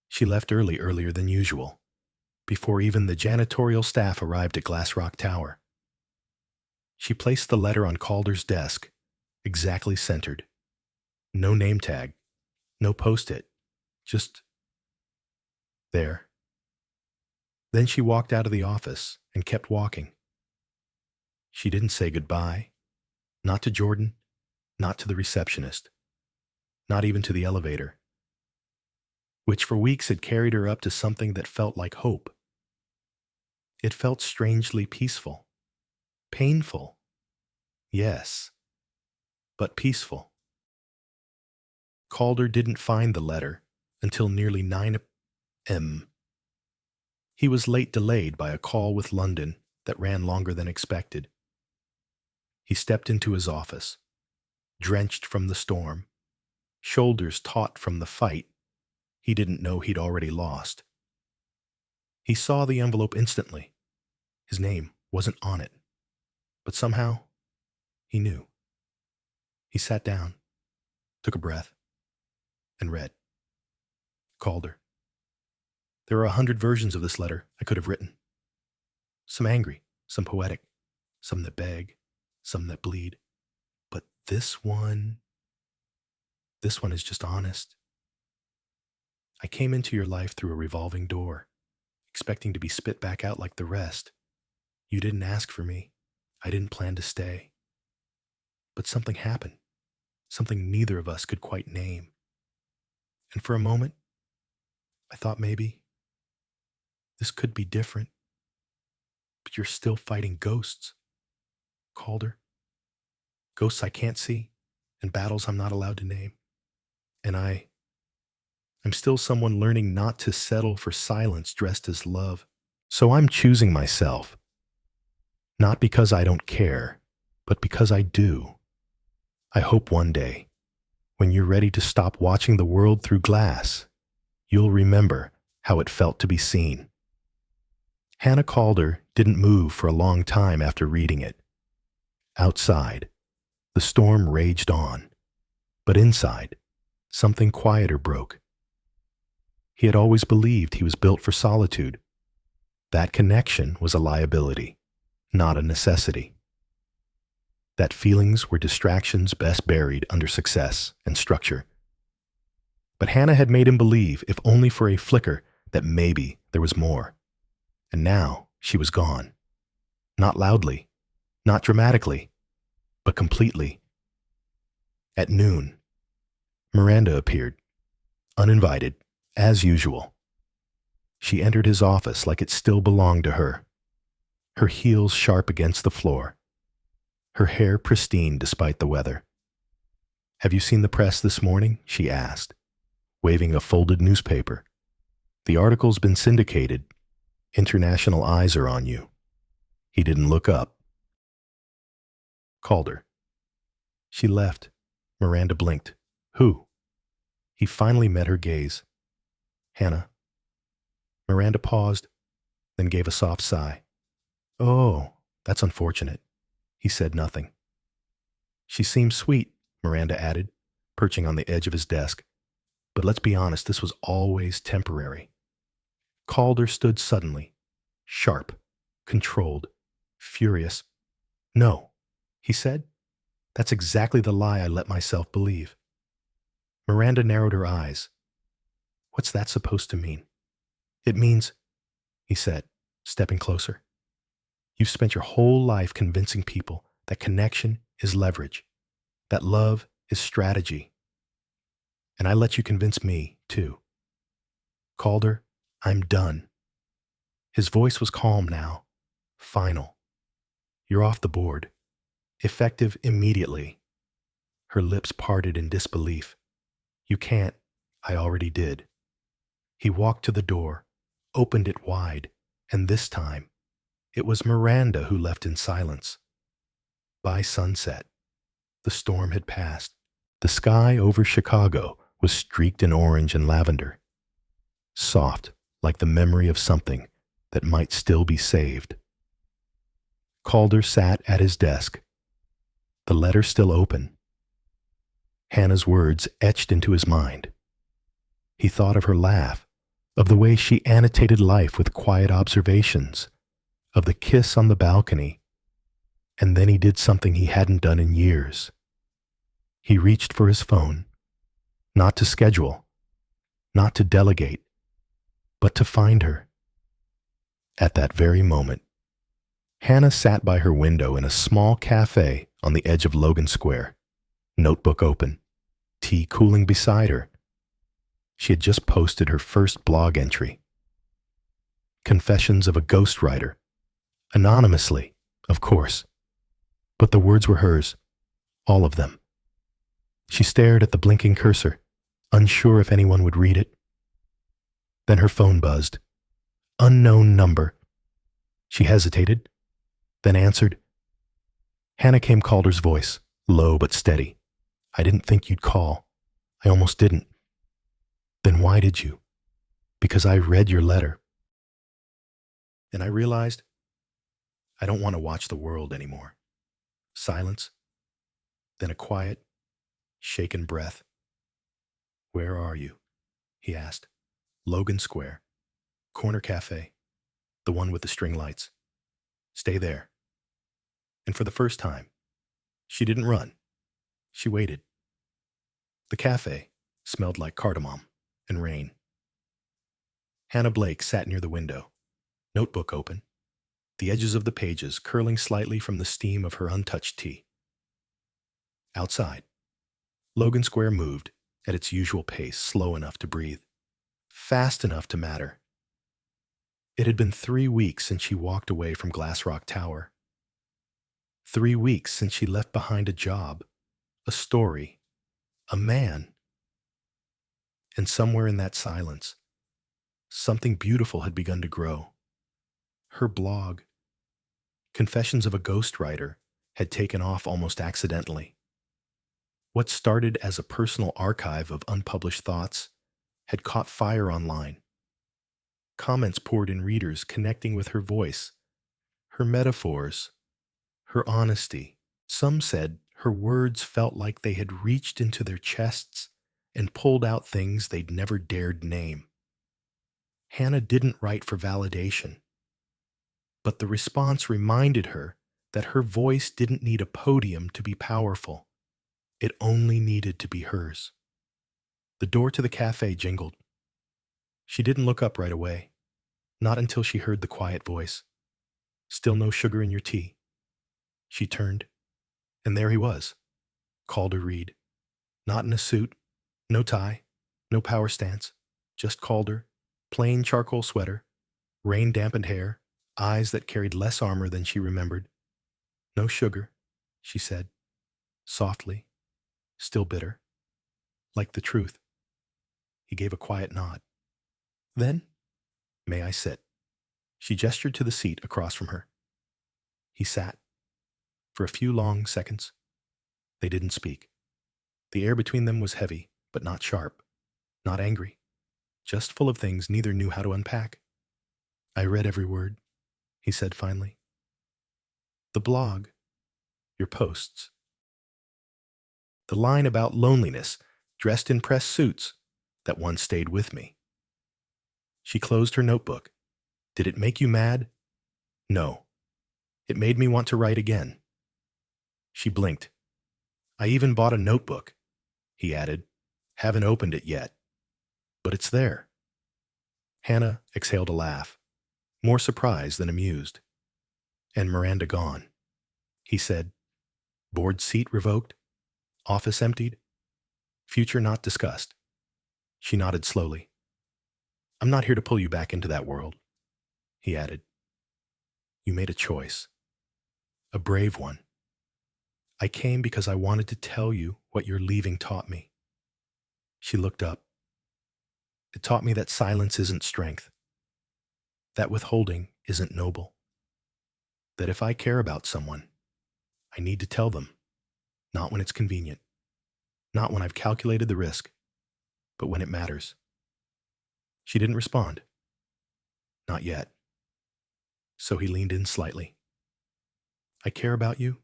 She left earlier than usual, before even the janitorial staff arrived at Glassrock Tower. She placed the letter on Calder's desk, exactly centered. No name tag, no post-it, just there. Then she walked out of the office and kept walking. She didn't say goodbye, not to Jordan, not to the receptionist, not even to the elevator, which for weeks had carried her up to something that felt like hope. It felt strangely peaceful, painful, yes, but peaceful. Calder didn't find the letter until nearly 9 a.m. He was late delayed by a call with London that ran longer than expected. He stepped into his office, drenched from the storm, shoulders taut from the fight he didn't know he'd already lost. He saw the envelope instantly. His name wasn't on it, but somehow he knew. He sat down, took a breath, and read. Calder. There are 100 versions of this letter I could have written. Some angry, some poetic, some that beg, some that bleed. But this one is just honest. I came into your life through a revolving door, expecting to be spit back out like the rest. You didn't ask for me. I didn't plan to stay. But something happened, something neither of us could quite name. And for a moment, I thought maybe this could be different. But you're still fighting ghosts, Calder. Ghosts I can't see, and battles I'm not allowed to name. And I'm still someone learning not to settle for silence dressed as love. So I'm choosing myself, not because I don't care, but because I do. I hope one day, when you're ready to stop watching the world through glass, you'll remember how it felt to be seen. Hannah Calder didn't move for a long time after reading it. Outside, the storm raged on, but inside, something quieter broke. He had always believed he was built for solitude. That connection was a liability, not a necessity. That feelings were distractions best buried under success and structure. But Hannah had made him believe, if only for a flicker, that maybe there was more. And now she was gone. Not loudly, not dramatically, but completely. At noon, Miranda appeared, uninvited, as usual. She entered his office like it still belonged to her, her heels sharp against the floor, her hair pristine despite the weather. "Have you seen the press this morning?" she asked, waving a folded newspaper. "The article's been syndicated. International eyes are on you." He didn't look up. Calder. She left. Miranda blinked. "Who?" He finally met her gaze. "Hannah." Miranda paused, then gave a soft sigh. "Oh, that's unfortunate." He said nothing. "She seems sweet," Miranda added, perching on the edge of his desk. "But let's be honest, this was always temporary." Calder stood suddenly, sharp, controlled, furious. "No," he said. "That's exactly the lie I let myself believe." Miranda narrowed her eyes. "What's that supposed to mean?" "It means," he said, stepping closer, "you've spent your whole life convincing people that connection is leverage, that love is strategy. And I let you convince me, too. Calder, I'm done." His voice was calm now, final. "You're off the board. Effective immediately." Her lips parted in disbelief. "You can't. I already did." He walked to the door, opened it wide, and this time, it was Miranda who left in silence. By sunset, the storm had passed. The sky over Chicago was streaked in orange and lavender, soft like the memory of something that might still be saved. Calder sat at his desk, the letter still open. Hannah's words etched into his mind. He thought of her laugh, of the way she annotated life with quiet observations, of the kiss on the balcony, and then he did something he hadn't done in years. He reached for his phone, not to schedule, not to delegate, but to find her. At that very moment, Hannah sat by her window in a small cafe on the edge of Logan Square, notebook open, tea cooling beside her. She had just posted her first blog entry. Confessions of a Ghostwriter. Anonymously, of course. But the words were hers, all of them. She stared at the blinking cursor, unsure if anyone would read it. Then her phone buzzed. Unknown number. She hesitated, then answered. Hannah came Calder's voice, low but steady. "I didn't think you'd call. I almost didn't." "Then why did you?" "Because I read your letter. And I realized I don't want to watch the world anymore." Silence, then a quiet, shaken breath. "Where are you?" he asked. "Logan Square. Corner cafe. The one with the string lights. Stay there." And for the first time, she didn't run. She waited. The cafe smelled like cardamom and rain. Hannah Blake sat near the window, notebook open, the edges of the pages curling slightly from the steam of her untouched tea. Outside, Logan Square moved at its usual pace, slow enough to breathe, fast enough to matter. It had been 3 weeks since she walked away from Glassrock Tower. 3 weeks since she left behind a job, a story, a man. And somewhere in that silence, something beautiful had begun to grow. Her blog, Confessions of a Ghostwriter, had taken off almost accidentally. What started as a personal archive of unpublished thoughts had caught fire online. Comments poured in, readers connecting with her voice, her metaphors, her honesty. Some said her words felt like they had reached into their chests and pulled out things they'd never dared name. Hannah didn't write for validation, but the response reminded her that her voice didn't need a podium to be powerful. It only needed to be hers. The door to the cafe jingled. She didn't look up right away, not until she heard the quiet voice. "Still no sugar in your tea." She turned, and there he was, Calder Reed. Not in a suit, no tie, no power stance, just Calder, plain charcoal sweater, rain-dampened hair, eyes that carried less armor than she remembered. "No sugar," she said, softly, still bitter, like the truth. He gave a quiet nod. "Then, may I sit?" She gestured to the seat across from her. He sat. For a few long seconds, they didn't speak. The air between them was heavy, but not sharp, not angry, just full of things neither knew how to unpack. "I read every word," he said finally. "The blog, your posts. The line about loneliness, dressed in press suits, that one stayed with me." She closed her notebook. "Did it make you mad?" "No. It made me want to write again." She blinked. "I even bought a notebook," he added. "Haven't opened it yet. But it's there." Hannah exhaled a laugh, more surprised than amused. "And Miranda gone," he said. "Board seat revoked? Office emptied? Future not discussed?" She nodded slowly. "I'm not here to pull you back into that world," he added. "You made a choice. A brave one. I came because I wanted to tell you what your leaving taught me." She looked up. "It taught me that silence isn't strength, that withholding isn't noble, that if I care about someone, I need to tell them, not when it's convenient, not when I've calculated the risk, but when it matters." She didn't respond. Not yet. So he leaned in slightly. "I care about you,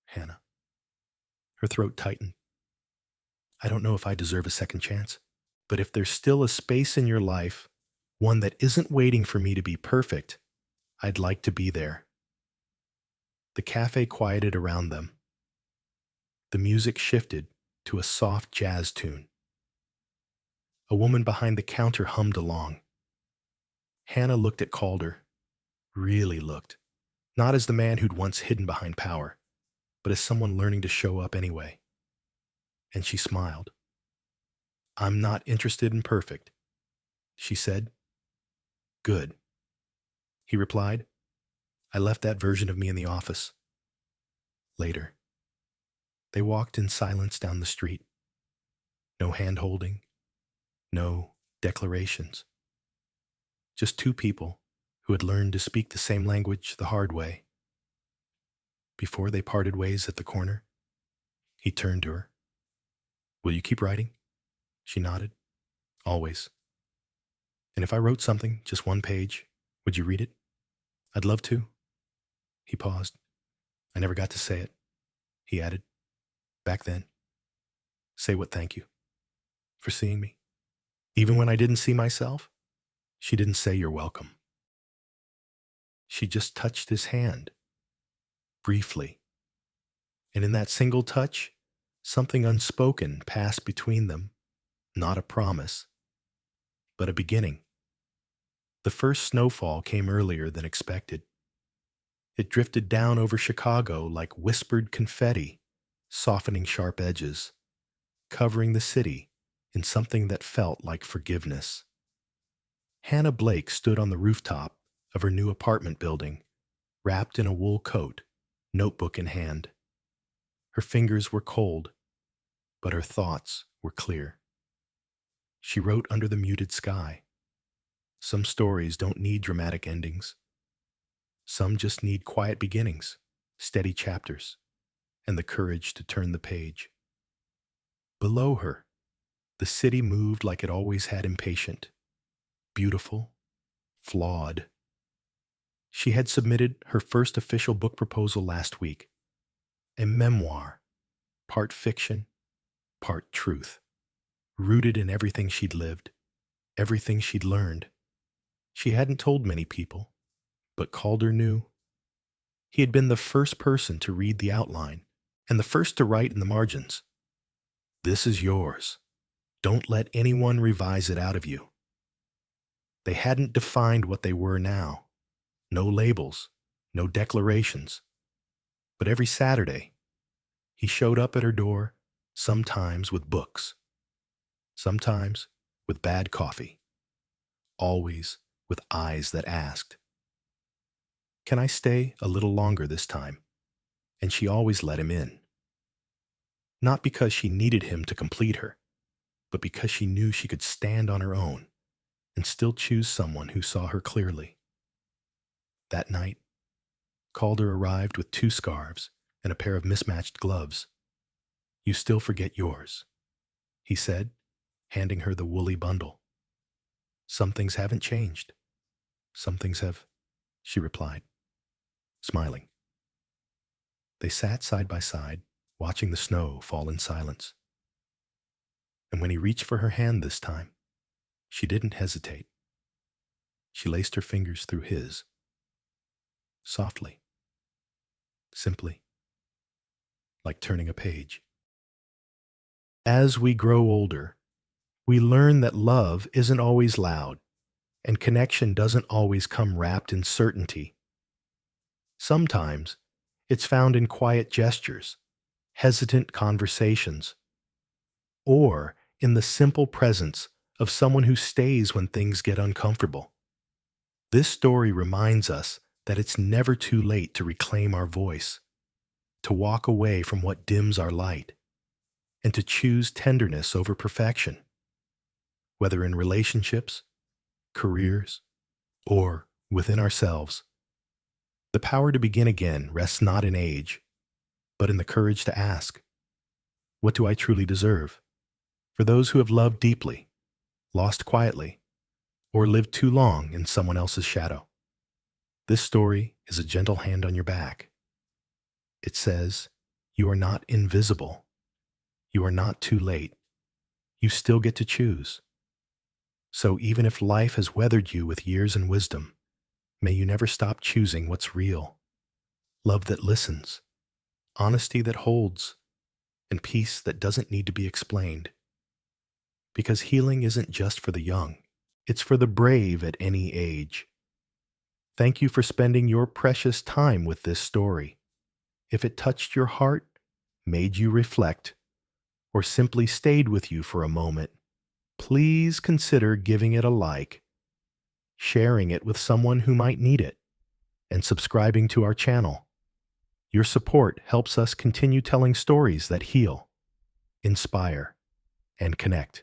Hannah." Her throat tightened. "I don't know if I deserve a second chance, but if there's still a space in your life, one that isn't waiting for me to be perfect, I'd like to be there." The cafe quieted around them. The music shifted to a soft jazz tune. A woman behind the counter hummed along. Hannah looked at Calder, really looked, not as the man who'd once hidden behind power, but as someone learning to show up anyway. And she smiled. "I'm not interested in perfect," she said. "Good," he replied. "I left that version of me in the office." Later, they walked in silence down the street. No hand-holding, no declarations. Just two people who had learned to speak the same language the hard way. Before they parted ways at the corner, he turned to her. "Will you keep writing?" She nodded. "Always." "And if I wrote something, just one page, would you read it?" "I'd love to." He paused. "I never got to say it," he added. "Back then." "Say what thank you?" "For seeing me. Even when I didn't see myself?" She didn't say you're welcome. She just touched his hand, briefly. And in that single touch, something unspoken passed between them. Not a promise, but a beginning. The first snowfall came earlier than expected. It drifted down over Chicago like whispered confetti, softening sharp edges, covering the city in something that felt like forgiveness. Hannah Blake stood on the rooftop of her new apartment building, wrapped in a wool coat, notebook in hand. Her fingers were cold, but her thoughts were clear. She wrote under the muted sky. Some stories don't need dramatic endings. Some just need quiet beginnings, steady chapters, and the courage to turn the page. Below her, the city moved like it always had, impatient, beautiful, flawed. She had submitted her first official book proposal last week, a memoir, part fiction, part truth, rooted in everything she'd lived, everything she'd learned. She hadn't told many people, but Calder knew. He had been the first person to read the outline and the first to write in the margins. This is yours. Don't let anyone revise it out of you. They hadn't defined what they were now. No labels, no declarations. But every Saturday, he showed up at her door, sometimes with books, sometimes with bad coffee, always with eyes that asked, "Can I stay a little longer this time?" And she always let him in. Not because she needed him to complete her, but because she knew she could stand on her own and still choose someone who saw her clearly. That night, Calder arrived with 2 scarves and a pair of mismatched gloves. "You still forget yours," he said, handing her the woolly bundle. "Some things haven't changed. Some things have," she replied, smiling. They sat side by side, watching the snow fall in silence. And when he reached for her hand this time, she didn't hesitate. She laced her fingers through his, softly, simply, like turning a page. As we grow older, we learn that love isn't always loud, and connection doesn't always come wrapped in certainty. Sometimes it's found in quiet gestures, hesitant conversations, or in the simple presence of someone who stays when things get uncomfortable. This story reminds us that it's never too late to reclaim our voice, to walk away from what dims our light, and to choose tenderness over perfection. Whether in relationships, careers, or within ourselves, the power to begin again rests not in age, but in the courage to ask, "What do I truly deserve?" For those who have loved deeply, lost quietly, or lived too long in someone else's shadow, this story is a gentle hand on your back. It says, you are not invisible. You are not too late. You still get to choose. So even if life has weathered you with years and wisdom, may you never stop choosing what's real. Love that listens, honesty that holds, and peace that doesn't need to be explained. Because healing isn't just for the young, it's for the brave at any age. Thank you for spending your precious time with this story. If it touched your heart, made you reflect, or simply stayed with you for a moment, please consider giving it a like, sharing it with someone who might need it, and subscribing to our channel. Your support helps us continue telling stories that heal, inspire, and connect.